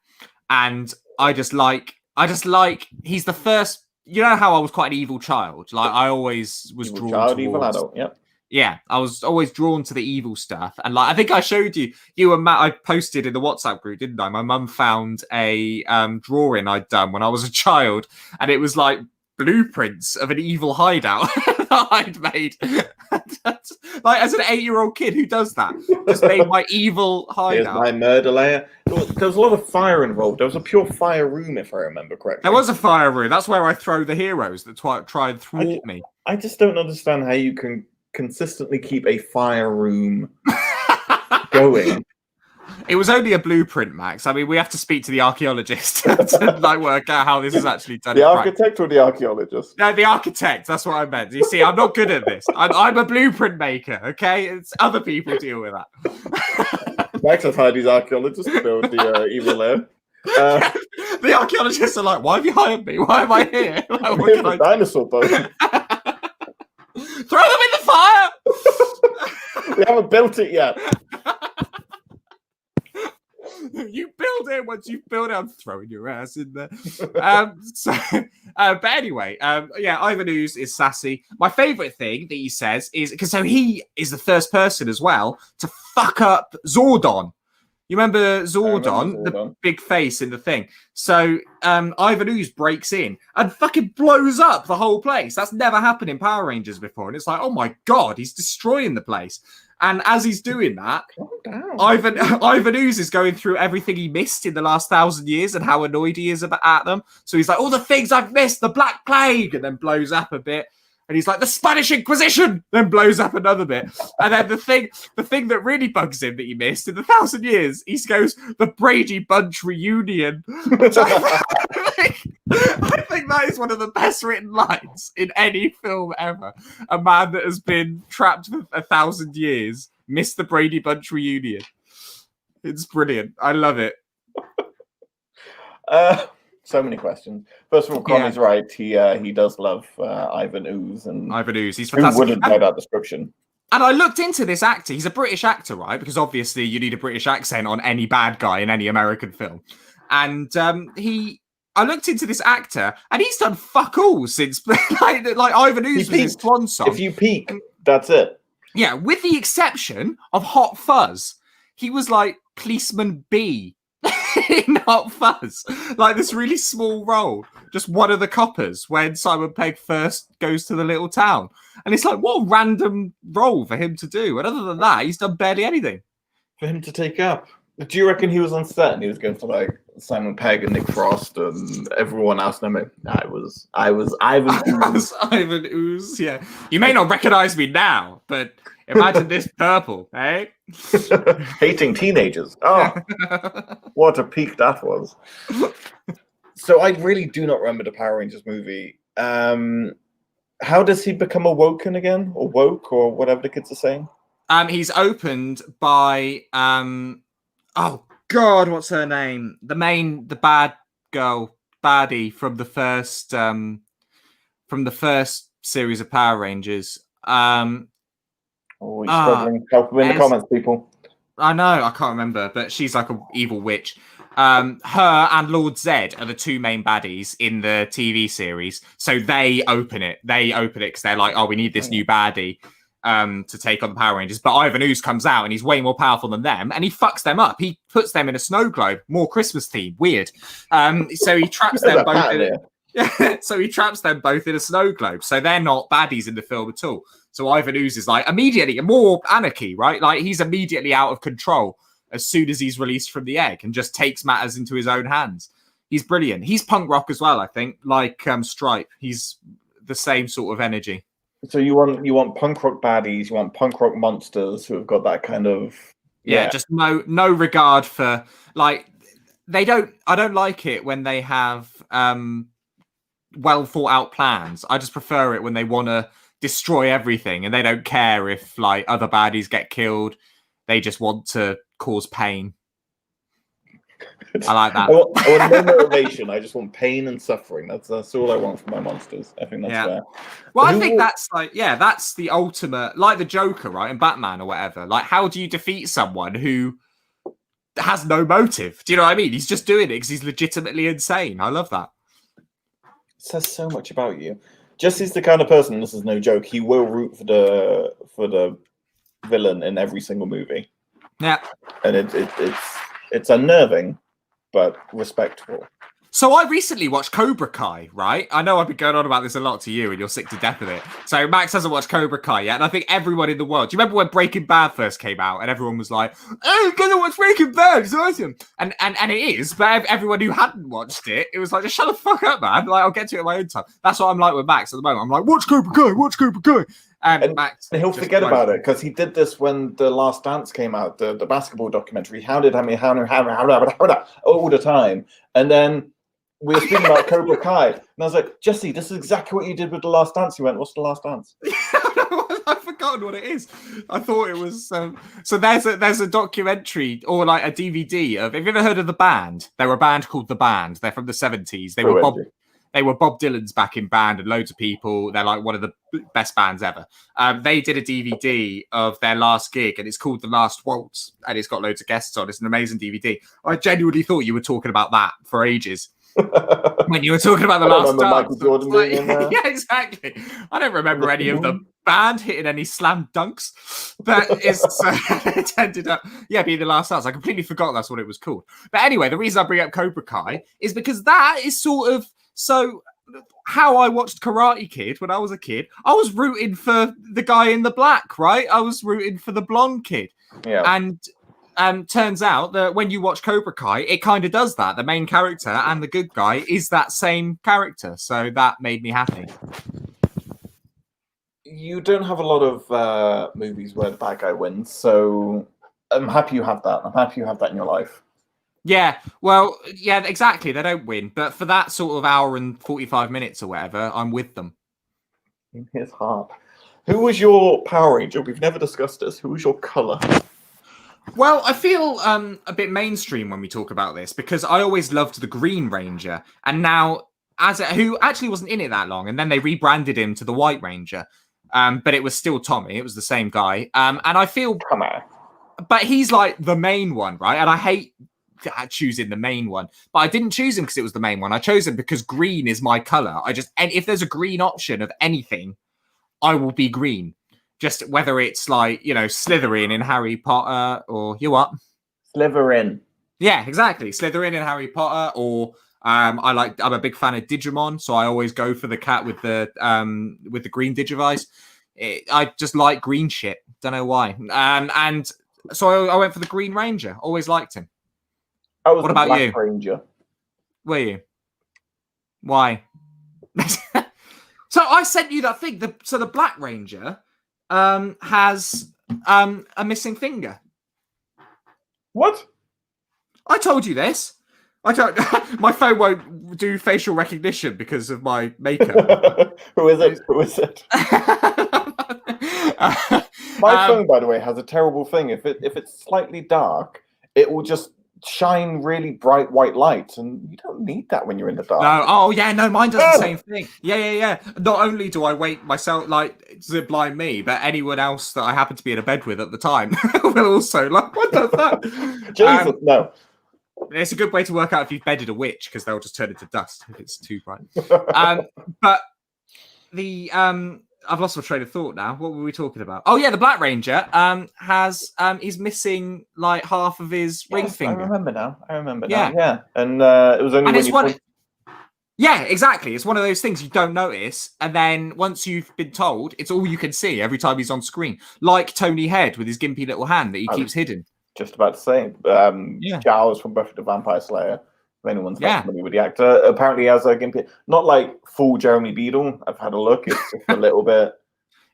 and I just like he's the first. You know how I was quite an evil child. Like, I always was drawn towards evil adult. Yep. Yeah, I was always drawn to the evil stuff. And like, I think I showed you and Matt, I posted in the WhatsApp group, didn't I? My mum found a drawing I'd done when I was a child, and it was like blueprints of an evil hideout that I'd made. Like, as an 8-year-old kid, who does that? Just made my evil Here's hideout. my murder layer. There was a lot of fire involved. There was a pure fire room, if I remember correctly. There was a fire room. That's where I throw the heroes that try and thwart me. I just don't understand how you can consistently keep a fire room going. It was only a blueprint, Max. I mean, we have to speak to the archaeologist to like work out how this is actually done. The architect or the archaeologist? No, the architect. That's what I meant. You see, I'm not good at this. I'm a blueprint maker, okay? It's other people deal with that. Max has hired these archaeologists to build the evil lair. The archaeologists are like, why have you hired me? Why am I here? Like, what Here's can the I do? dinosaur bone. Throw them in the fire! We haven't built it yet. You build it. Once you've built it, I'm throwing your ass in there. But anyway, yeah, Ivan Ooze is sassy. My favorite thing that he says is, because so he is the first person as well to fuck up Zordon. You remember Zordon, the big face in the thing? So Ivan Ooze breaks in and fucking blows up the whole place. That's never happened in Power Rangers before. And it's like, oh my God, he's destroying the place. And as he's doing that, Ivan Ooze is going through everything he missed in the last 1,000 years and how annoyed he is at them. So he's like, all the things I've missed, the Black Plague, and then blows up a bit. And he's like, the Spanish Inquisition, then blows up another bit. And then the thing that really bugs him that he missed in 1,000 years, he goes, the Brady Bunch reunion. Which I think that is one of the best written lines in any film ever. A man that has been trapped for 1,000 years missed the Brady Bunch reunion. It's brilliant. I love it. So many questions. First of all, Connie's right. He does love Ivan Ooze, and Ivan Ooze. He's who fantastic. wouldn't know that description? And I looked into this actor. He's a British actor, right? Because obviously you need a British accent on any bad guy in any American film. And I looked into this actor, and he's done fuck all since like Ivan Ooze was his swan song. If you peek, that's it. Yeah, with the exception of Hot Fuzz, he was like Policeman B. in Hot Fuzz, like this really small role, just one of the coppers when Simon Pegg first goes to the little town, and it's like, what a random role for him to do. And other than that, he's done barely anything For him to take up. Do you reckon he was on set and he was going for like Simon Pegg and Nick Frost and everyone else? No, I was Ivan Ooze. Ivan Ooze, yeah. You may not recognize me now, but imagine this purple, eh? Hating teenagers. Oh, what a peak that was. So I really do not remember the Power Rangers movie. How does he become awoken again, or woke, or whatever the kids are saying? He's opened by oh God, what's her name? The bad girl, baddie from the first series of Power Rangers. Oh, he's struggling. Help him in the comments, people. I know, I can't remember, but she's like an evil witch. Her and Lord Zed are the two main baddies in the TV series. So they open it. Because they're like, oh, we need this new baddie to take on the Power Rangers. But Ivan Ooze comes out and he's way more powerful than them, and he fucks them up. He puts them in a snow globe. More Christmas theme. Weird. So he traps them both so he traps them both in a snow globe. So they're not baddies in the film at all. So Ivan Ooze is like immediately more anarchy, right? Like he's immediately out of control as soon as he's released from the egg and just takes matters into his own hands. He's brilliant. He's punk rock as well, I think, like Stripe. He's the same sort of energy. So you want punk rock baddies, you want punk rock monsters who have got that kind of just no regard for like I don't like it when they have well thought out plans. I just prefer it when they want to destroy everything and they don't care if like other baddies get killed. They just want to cause pain. I like that. I want no motivation. I just want pain and suffering. That's all I want from my monsters. I think that's fair. Well, I think that's like, that's the ultimate, like the Joker, right? And Batman or whatever. Like, how do you defeat someone who has no motive? Do you know what I mean? He's just doing it because he's legitimately insane. I love that. It says so much about you. Jesse's the kind of person, this is no joke, he will root for the villain in every single movie. Yeah. And it's unnerving, but respectful. So I recently watched Cobra Kai, right? I know I've been going on about this a lot to you and you're sick to death of it. So Max hasn't watched Cobra Kai yet, and I think everyone in the world... Do you remember when Breaking Bad first came out and everyone was like, oh, you're going to watch Breaking Bad, it's awesome. And it is, but everyone who hadn't watched it, it was like, just shut the fuck up, man. Like, I'll get to it at my own time. That's what I'm like with Max at the moment. I'm like, watch Cobra Kai. And Max... he'll forget about it, because he did this when The Last Dance came out, the basketball documentary. How all the time. And then... we were speaking about Cobra Kai, and I was like, Jesse, this is exactly what you did with The Last Dance. He went, what's The Last Dance? I've forgotten what it is. I thought it was... So there's a documentary, or like a DVD of... Have you ever heard of The Band? They were a band called The Band. They're from the 70s. They were Bob Dylan's backing band and loads of people. They're like one of the best bands ever. They did a DVD of their last gig, and it's called The Last Waltz, and it's got loads of guests on. It's an amazing DVD. I genuinely thought you were talking about that for ages. When you were talking about The Last Dance. Yeah, exactly. I don't remember any of the band hitting any slam dunks, but it ended up being The Last Dance. I completely forgot that's what it was called. But anyway, the reason I bring up Cobra Kai is because that is sort of how I watched Karate Kid when I was a kid. I was rooting for the guy in the black, right? I was rooting for the blonde kid. Yeah. And turns out that when you watch Cobra Kai, it kind of does that. The main character and the good guy is that same character. So that made me happy. you don't have a lot of movies where the bad guy wins, so I'm happy you have that. I'm happy you have that in your life. Yeah, well, yeah, exactly. They don't win, but for that sort of hour and 45 minutes or whatever, I'm with them. In his heart. Who was your Power Ranger? We've never discussed this. Who was your color? Well, I feel a bit mainstream when we talk about this because I always loved the Green Ranger, and now who actually wasn't in it that long, and then they rebranded him to the White Ranger, but it was still Tommy. It was the same guy, and I feel, Come on. but he's like the main one, right? And I hate choosing the main one, but I didn't choose him because it was the main one. I chose him because green is my color. And if there's a green option of anything, I will be green. Just whether it's like, Slytherin in Harry Potter or what? Slytherin. Yeah, exactly. Slytherin in Harry Potter, or I'm a big fan of Digimon, so I always go for the cat with the green Digivice. I just like green shit. Don't know why. And so I went for the Green Ranger. Always liked him. I was What the about Black you? Ranger. Were you? Why? So I sent you that thing. So the Black Ranger has a missing finger. What? I told you this. I don't. My phone won't do facial recognition because of my makeup. Who is it? Who is it? My phone, by the way, has a terrible thing. If it's slightly dark, it will just shine really bright white lights, and you don't need that when you're in the dark. No, oh yeah, no, mine does the same thing. Yeah. Not only do I wake myself to blind me, but anyone else that I happen to be in a bed with at the time will also what does that? Jesus, no. It's a good way to work out if you've bedded a witch because they'll just turn into dust if it's too bright. But the I've lost my train of thought now. What were we talking about? Oh yeah, the Black Ranger he's missing like half of his ring finger. I remember now. Yeah. Yeah. And it was only Yeah, exactly. It's one of those things you don't notice, and then once you've been told, it's all you can see every time he's on screen. Like Tony Head with his gimpy little hand that he keeps hidden. Just about to say, Giles from Buffy the Vampire Slayer. If anyone's not familiar with the actor, apparently he has a gimpy, not like full Jeremy Beadle. I've had a look; it's just a little bit.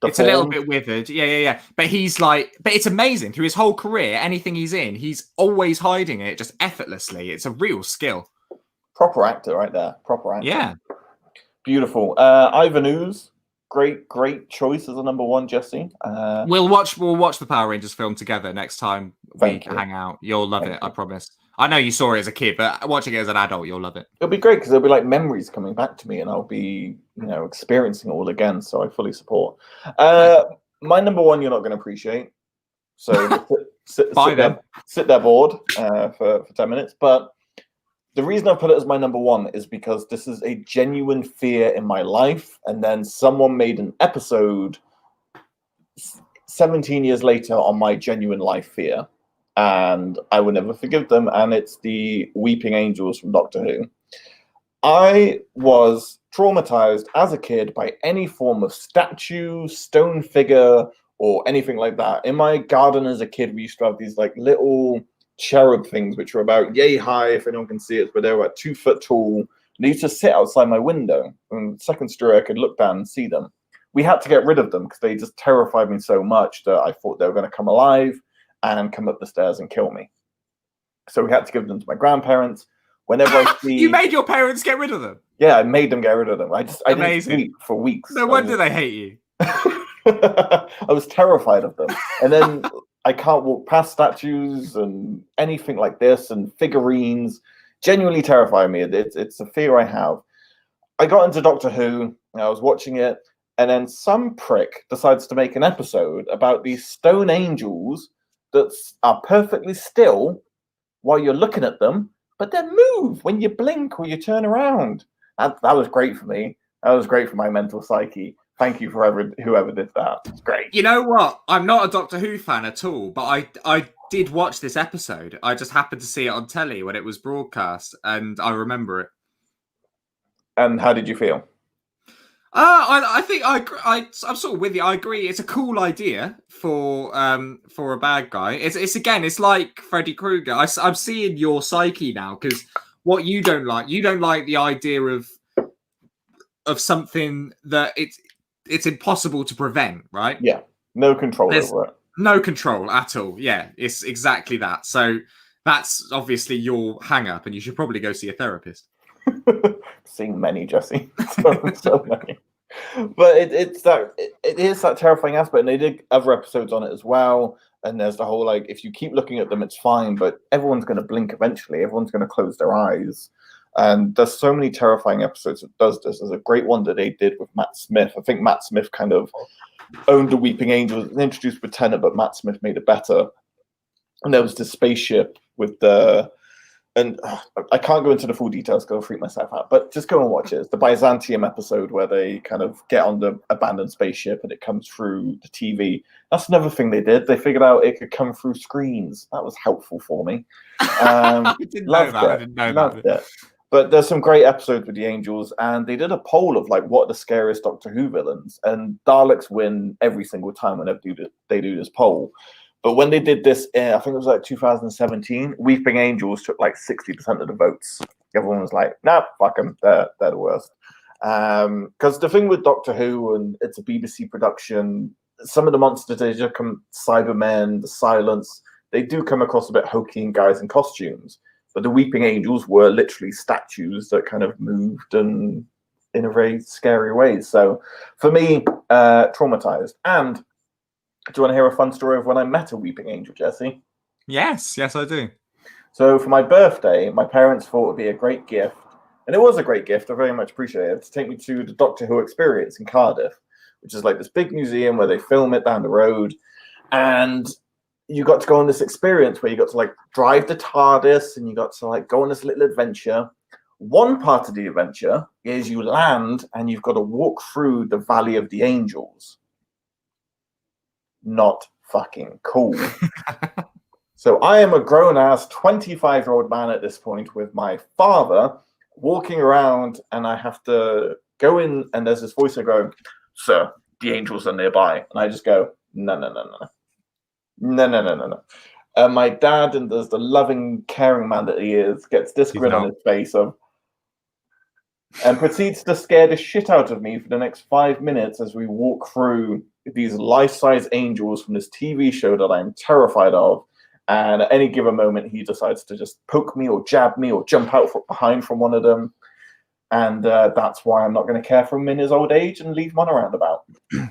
It's a little bit withered, yeah. But but it's amazing through his whole career. Anything he's in, he's always hiding it just effortlessly. It's a real skill. Proper actor, right there. Proper actor. Yeah, beautiful. Ivan Ooze. Great choice as a number one, Jesse. We'll watch the Power Rangers film together next time we hang out. You'll love it, I promise. I know you saw it as a kid, but watching it as an adult, you'll love it. It'll be great because there'll be like memories coming back to me, and I'll be experiencing it all again. So I fully support. My number one, you're not going to appreciate. So sit there bored for 10 minutes, but. The reason I put it as my number one is because this is a genuine fear in my life. And then someone made an episode 17 years later on my genuine life fear. And I will never forgive them. And it's the Weeping Angels from Doctor Who. I was traumatized as a kid by any form of statue, stone figure, or anything like that. In my garden as a kid, we used to have these like little cherub things which were about yay high, if anyone can see it, but they were like 2 foot tall. They used to sit outside my window, and second story I could look down and see them. We had to get rid of them because they just terrified me so much that I thought they were going to come alive and come up the stairs and kill me. So we had to give them to my grandparents. Whenever I see you made your parents get rid of them. Yeah, I made them get rid of them. I didn't sleep for weeks. No wonder they hate you. I was terrified of them, and then I can't walk past statues and anything like this, and figurines genuinely terrify me. It's a fear I have. I got into Doctor Who, and I was watching it, and then some prick decides to make an episode about these stone angels that are perfectly still while you're looking at them, but then move when you blink or you turn around. That was great for me. That was great for my mental psyche. Thank you for whoever did that. It's great. You know what? I'm not a Doctor Who fan at all, but I did watch this episode. I just happened to see it on telly when it was broadcast, and I remember it. And how did you feel? I think I'm sort of with you. I agree. It's a cool idea for a bad guy. It's like Freddy Krueger. I'm seeing your psyche now, because what you don't like the idea of something that it's impossible to prevent, right? Yeah, no control There's over it. no control at all. Yeah, it's exactly that. So that's obviously your hang up, and you should probably go see a therapist. Seen many, Jesse. so many. But it is that terrifying aspect, and they did other episodes on it as well. And there's the whole like, if you keep looking at them, it's fine, but everyone's going to blink eventually. Everyone's going to close their eyes. And there's so many terrifying episodes that does this. There's a great one that they did with Matt Smith. I think Matt Smith kind of owned the Weeping Angels, introduced with Tennant, but Matt Smith made it better. And there was the spaceship with the, and I can't go into the full details because I'll freak myself out, but just go and watch it. It's the Byzantium episode where they kind of get on the abandoned spaceship and it comes through the TV. That's another thing they did. They figured out it could come through screens. That was helpful for me. I didn't know that. I didn't know Loved that. it. But there's some great episodes with the Angels, and they did a poll of like what are the scariest Doctor Who villains, and Daleks win every single time whenever they do this poll. But when they did this, I think it was like 2017, Weeping Angels took like 60% of the votes. Everyone was like, nah, fuck them, they're the worst. Because the thing with Doctor Who, and it's a BBC production, some of the monsters, they just come, Cybermen, the Silence, they do come across a bit hokey and guys in costumes. But the Weeping Angels were literally statues that kind of moved and in a very scary way. So for me, traumatized. And do you want to hear a fun story of when I met a Weeping Angel, Jesse? Yes, I do. So for my birthday, my parents thought it would be a great gift. And it was a great gift. I very much appreciate it. To take me to the Doctor Who Experience in Cardiff, which is like this big museum where they film it down the road. And you got to go on this experience where you got to like drive the TARDIS and you got to like go on this little adventure. One part of the adventure is you land and you've got to walk through the Valley of the Angels. Not fucking cool. So I am a grown-ass 25-year-old man at this point with my father walking around, and I have to go in and there's this voice going, "Sir, the angels are nearby." And I just go, no. And my dad, and there's the loving, caring man that he is, gets this grin on his face and proceeds to scare the shit out of me for the next 5 minutes as we walk through these life-size angels from this TV show that I'm terrified of. And at any given moment, he decides to just poke me or jab me or jump out from behind from one of them. And that's why I'm not going to care for him in his old age and leave him on a roundabout.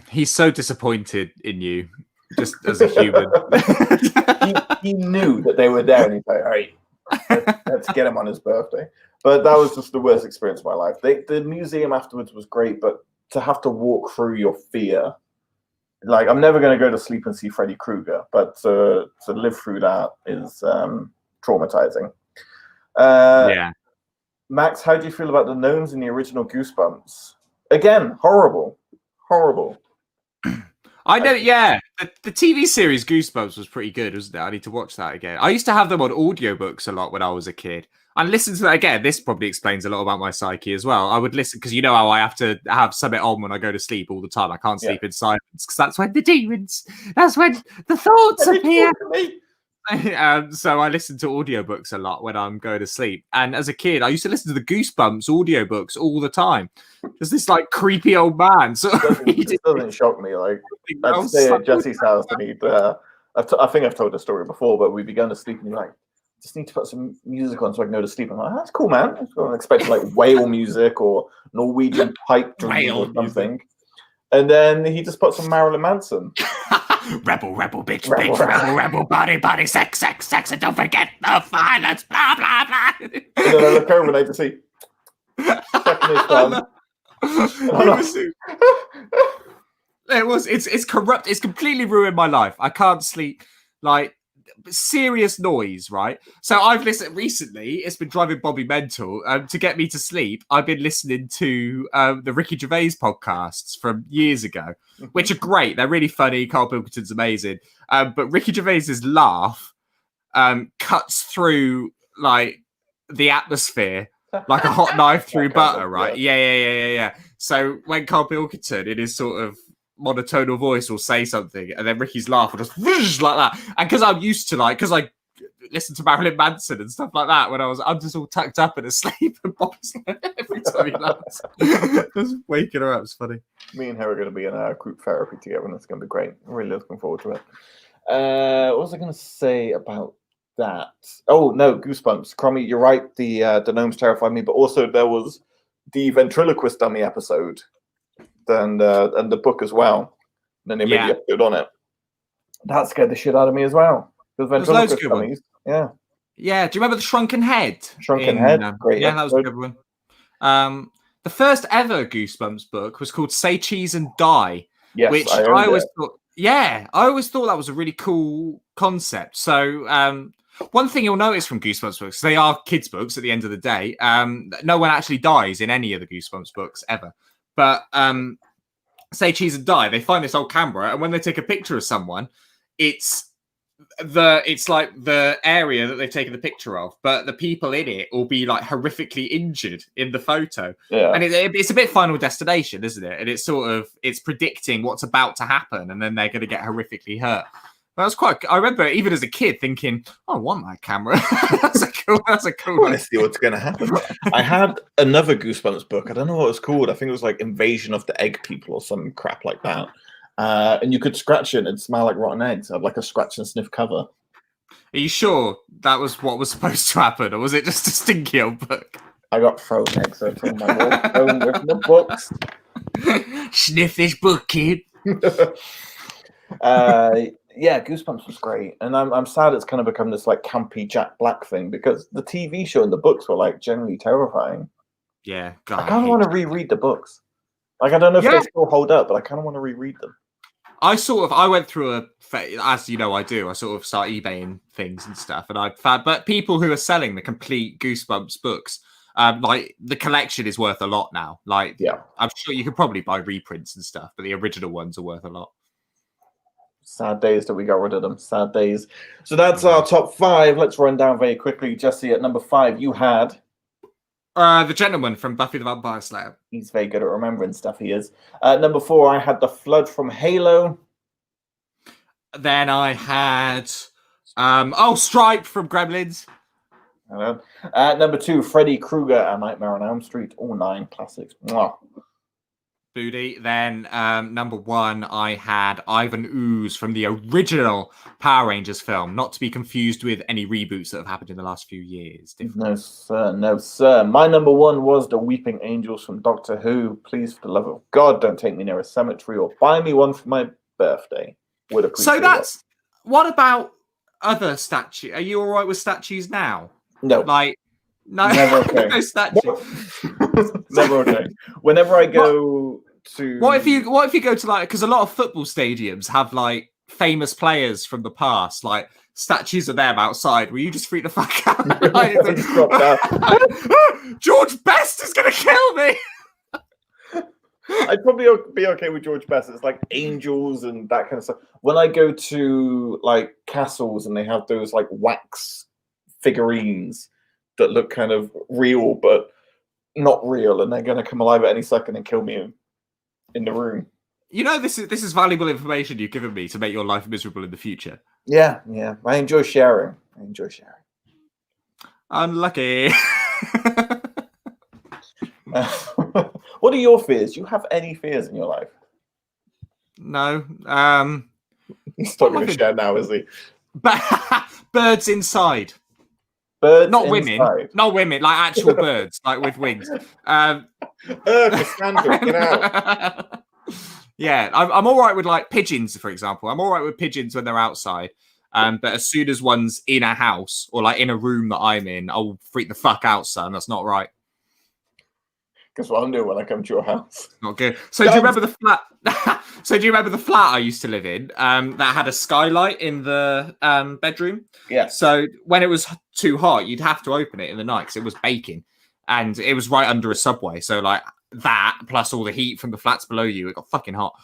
He's so disappointed in you, just as a human. he knew that they were there, and he's like, "All right, let's get him on his birthday." But that was just the worst experience of my life. The museum afterwards was great, but to have to walk through your fear, like I'm never going to go to sleep and see Freddy Krueger, but to live through that is traumatizing. Yeah. Max, how do you feel about the gnomes in the original Goosebumps? Again, horrible. I know, yeah. The TV series Goosebumps was pretty good, wasn't it? I need to watch that again. I used to have them on audiobooks a lot when I was a kid. And listen to that again. This probably explains a lot about my psyche as well. I would listen because you know how I have to have something on when I go to sleep all the time. I can't sleep in silence because that's when the demons, that's when the thoughts appear. So I listen to audiobooks a lot when I'm going to sleep. And as a kid, I used to listen to the Goosebumps audiobooks all the time. There's this like creepy old man. So it doesn't shock me. Like I'd stay at Jesse's house and he'd. I think I've told the story before, but we began to sleep and you're like, just need to put some music on so I can go to sleep. I'm like, that's cool, man. I was expecting like whale music or Norwegian pipe dream or something. Music. And then he just put some Marilyn Manson. Rebel, bitch, rebel, body, sex, and don't forget the violence, blah, blah, blah. And then I look over and I just see, it's corrupt. It's completely ruined my life. I can't sleep. Like, serious noise, right? So I've listened recently. It's been driving Bobby mental. To get me to sleep, I've been listening to the Ricky Gervais podcasts from years ago, which are great. They're really funny. Carl Pilkington's amazing. But Ricky Gervais's laugh cuts through like the atmosphere like a hot knife through butter, right? Yeah. So when Carl Pilkington in his sort of monotonal voice will say something, and then Ricky's laugh will just like that. And because I'm used to because I listen to Marilyn Manson and stuff like that when I'm just all tucked up and asleep and Bob's every time he laughs. Just waking her up. It's funny. Me and her are going to be in group therapy together, and it's going to be great. I'm really looking forward to it. What was I going to say about that? Oh no, Goosebumps. Crommy, you're right. The gnomes terrified me, but also there was the ventriloquist dummy episode, and the book as well. And then they made the episode on it. That scared the shit out of me as well. The ventriloquist dummies. Yeah. Yeah. Do you remember the Shrunken Head? Shrunken Head. Great. Yeah, episode. that was a good one. The first ever Goosebumps book was called Say Cheese and Die. Yes, which I always thought. Yeah, I always thought that was a really cool concept. So one thing you'll notice from Goosebumps books, they are kids' books at the end of the day. No one actually dies in any of the Goosebumps books ever. But Say Cheese and Die, they find this old camera, and when they take a picture of someone, it's like the area that they've taken the picture of, but the people in it will be like horrifically injured in the photo. Yeah. And it's a bit Final Destination, isn't it? And it's predicting what's about to happen, and then they're going to get horrifically hurt. I remember even as a kid thinking, I want that camera. That's a cool. I want to see what's going to happen. I had another Goosebumps book. I don't know what it was called. I think it was like Invasion of the Egg People or some crap like that. And you could scratch it and it'd smell like rotten eggs. I had like a scratch and sniff cover. Are you sure that was what was supposed to happen, or was it just a stinky old book? I got thrown eggs out on my walk home with my books. Sniff this book, kid. Yeah, Goosebumps was great, and I'm sad it's kind of become this like campy Jack Black thing because the TV show and the books were like generally terrifying. Yeah, God, I kind of want to reread the books. Like I don't know if they still hold up, but I kind of want to reread them. I went through as you know I do. I sort of start eBaying things and stuff, and I've found, but people who are selling the complete Goosebumps books, like the collection is worth a lot now. Like, yeah, I'm sure you could probably buy reprints and stuff, but the original ones are worth a lot. Sad days that we got rid of them. Sad days. So that's our top 5. Let's run down very quickly. Jesse, at number 5, you had the gentleman from Buffy the Vampire Slayer. He's very good at remembering stuff. He is. Number 4, I had the Flood from Halo. Then I had Stripe from Gremlins. Number 2, Freddy Krueger and Nightmare on Elm Street. All 9 classics. Mwah. Booty. Then number 1, I had Ivan Ooze from the original Power Rangers film, not to be confused with any reboots that have happened in the last few years. No, sir. No, sir. My number 1 was the Weeping Angels from Doctor Who. Please, for the love of God, don't take me near a cemetery or buy me one for my birthday. Would appreciate So that's... What about other statues? Are you all right with statues now? No. Like... No, never okay. No statue. Never okay. Whenever I go to, what if you go to like, because a lot of football stadiums have like famous players from the past, like statues of them outside. Will you just freak the fuck out? George Best is gonna kill me. I'd probably be okay with George Best. It's like angels and that kind of stuff. When I go to like castles and they have those like wax figurines that look kind of real but not real, and they're going to come alive at any second and kill me in the room. You know, this is valuable information you've given me to make your life miserable in the future. Yeah. I enjoy sharing. Unlucky. What are your fears? Do you have any fears in your life? No. He's not going to share now, is he? Birds inside. Birds not inside. women, like actual birds, like with wings. Cassandra, get out. Yeah, I'm all right with like pigeons, for example. I'm all right with pigeons when they're outside. But as soon as one's in a house or like in a room that I'm in, I'll freak the fuck out, son. That's not right. Guess what I'm doing when I come to your house? Not good. So do you remember the flat? So do you remember the flat I used to live in that had a skylight in the bedroom? Yeah. So when it was too hot, you'd have to open it in the night because it was baking, and it was right under a subway. So like that plus all the heat from the flats below you, it got fucking hot.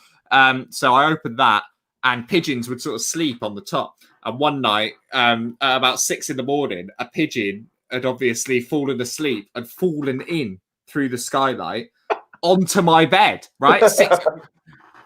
So I opened that, and pigeons would sort of sleep on the top. And one night, at about 6 a.m, a pigeon had obviously fallen asleep and fallen in through the skylight onto my bed, right? 6,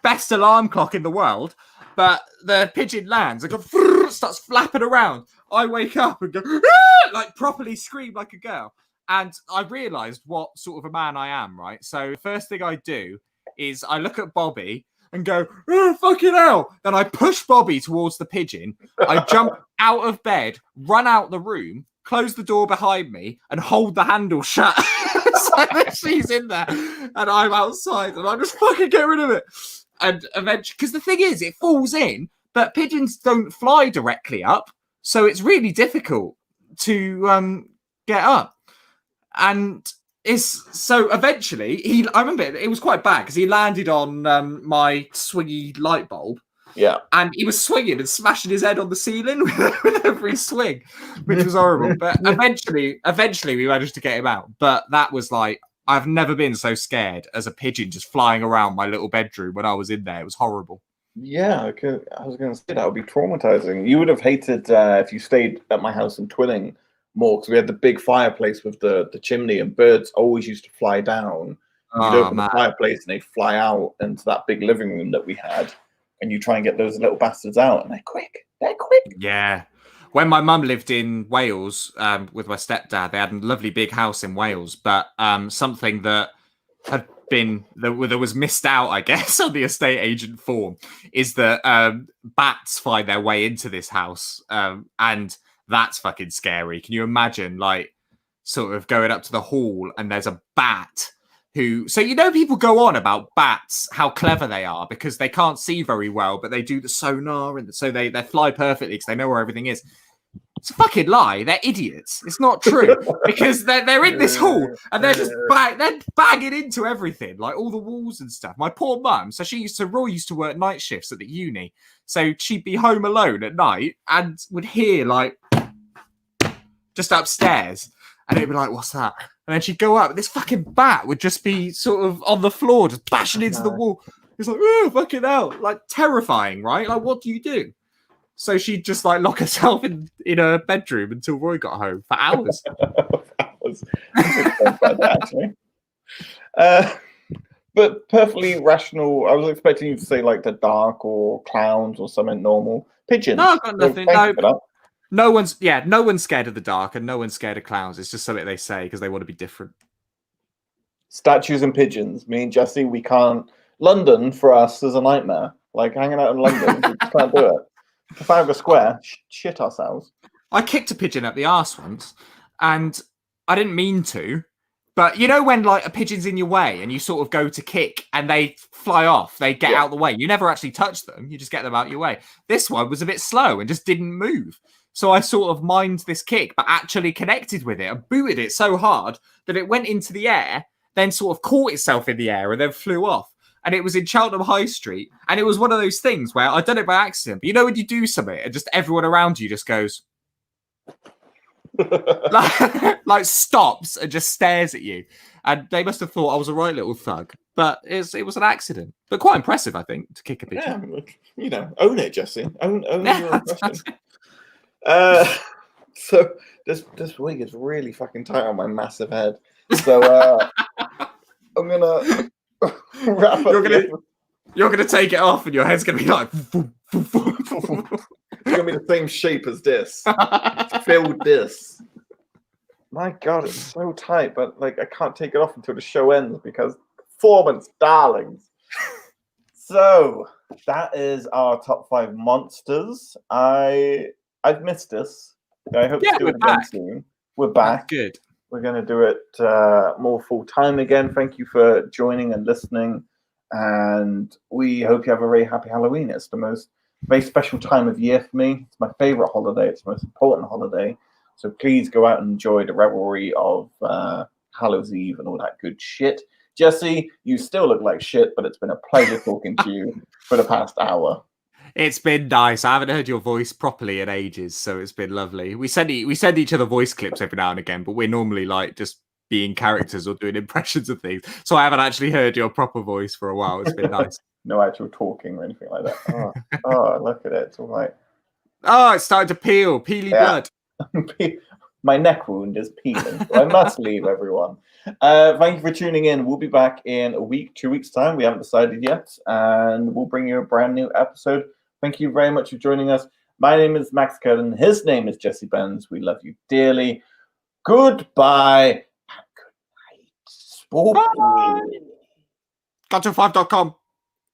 best alarm clock in the world. But the pigeon lands and starts flapping around. I wake up and go, "Ah!" like properly scream like a girl. And I realised what sort of a man I am, right? So the first thing I do is I look at Bobby and go, "Oh, fucking hell." Then I push Bobby towards the pigeon. I jump out of bed, run out the room, close the door behind me, and hold the handle shut. So that she's in there and I'm outside and I just fucking get rid of it. And eventually, because the thing is, it falls in, but pigeons don't fly directly up. So it's really difficult to get up. And so eventually, I remember it was quite bad because he landed on my swingy light bulb. Yeah. And he was swinging and smashing his head on the ceiling with every swing, which was horrible. But eventually we managed to get him out. But that was like, I've never been so scared as a pigeon just flying around my little bedroom when I was in there. It was horrible. Yeah, I was going to say that would be traumatizing. You would have hated if you stayed at my house in Twilling more, because we had the big fireplace with the chimney, and birds always used to fly down. You'd open the fireplace and they'd fly out into that big living room that we had. And you try and get those little bastards out, and they're quick. They're quick. Yeah. When my mum lived in Wales with my stepdad, they had a lovely big house in Wales, but something that had been that was missed out, I guess, on the estate agent form is that bats find their way into this house, and that's fucking scary. Can you imagine, like, sort of going up to the hall and there's a bat? So people go on about bats, how clever they are because they can't see very well, but they do the sonar, and so they fly perfectly because they know where everything is. It's a fucking lie. They're idiots. It's not true because they're in this hall and they're just they're banging into everything, like all the walls and stuff. My poor mum. So Roy used to work night shifts at the uni, so she'd be home alone at night and would hear like just upstairs, and it'd be like, "What's that?" And then she'd go up, and this fucking bat would just be sort of on the floor, just bashing into the wall. It's like, "Oh, fucking hell." Like, terrifying, right? Like, what do you do? So she'd just, like, lock herself in her bedroom until Roy got home for hours. Hours. Actually. But perfectly rational. I was expecting you to say, like, the dark or clowns or something normal. Pigeons. No, I've got nothing. No. No one's scared of the dark and no one's scared of clowns. It's just something they say because they want to be different. Statues and pigeons. Me and Jesse, we can't. London for us is a nightmare. Like hanging out in London, we just can't do it. Trafalgar Square, shit ourselves. I kicked a pigeon up the arse once, and I didn't mean to. But you know when like a pigeon's in your way and you sort of go to kick and they fly off, they get out the way. You never actually touch them. You just get them out your way. This one was a bit slow and just didn't move. So I sort of mimed this kick, but actually connected with it and booted it so hard that it went into the air, then sort of caught itself in the air and then flew off. And it was in Cheltenham High Street. And it was one of those things where I'd done it by accident. But you know when you do something and just everyone around you just goes... like stops and just stares at you. And they must have thought I was a right little thug. But it was an accident. But quite impressive, I think, to kick a pigeon. Yeah, own it, Jesse. Own your impression. So this wig is really fucking tight on my massive head. So I'm gonna wrap up. You're gonna take it off, and your head's gonna be like. It's gonna be the same shape as this. Filled this. My God, it's so tight, but like I can't take it off until the show ends because performance, darlings. So that is our top 5 monsters. I've missed this. I hope to do it again soon. We're back. That's good. We're going to do it more full time again. Thank you for joining and listening. And we hope you have a very happy Halloween. It's the very special time of year for me. It's my favorite holiday. It's the most important holiday. So please go out and enjoy the revelry of Hallows Eve and all that good shit. Jesse, you still look like shit, but it's been a pleasure talking to you for the past hour. It's been nice. I haven't heard your voice properly in ages, so it's been lovely. We send each other voice clips every now and again, but we're normally like just being characters or doing impressions of things. So I haven't actually heard your proper voice for a while. It's been nice. No actual talking or anything like that. Oh, look at it. It's all right. Oh, it's starting to peel. Peely blood. My neck wound is peeling. So I must leave, everyone. Thank you for tuning in. We'll be back in a week, 2 weeks' time. We haven't decided yet. And we'll bring you a brand new episode Thank you very much for joining us. My name is Max Curtin. His name is Jesse Benz. We love you dearly. Goodbye and good night. Spoopy. Got5.com.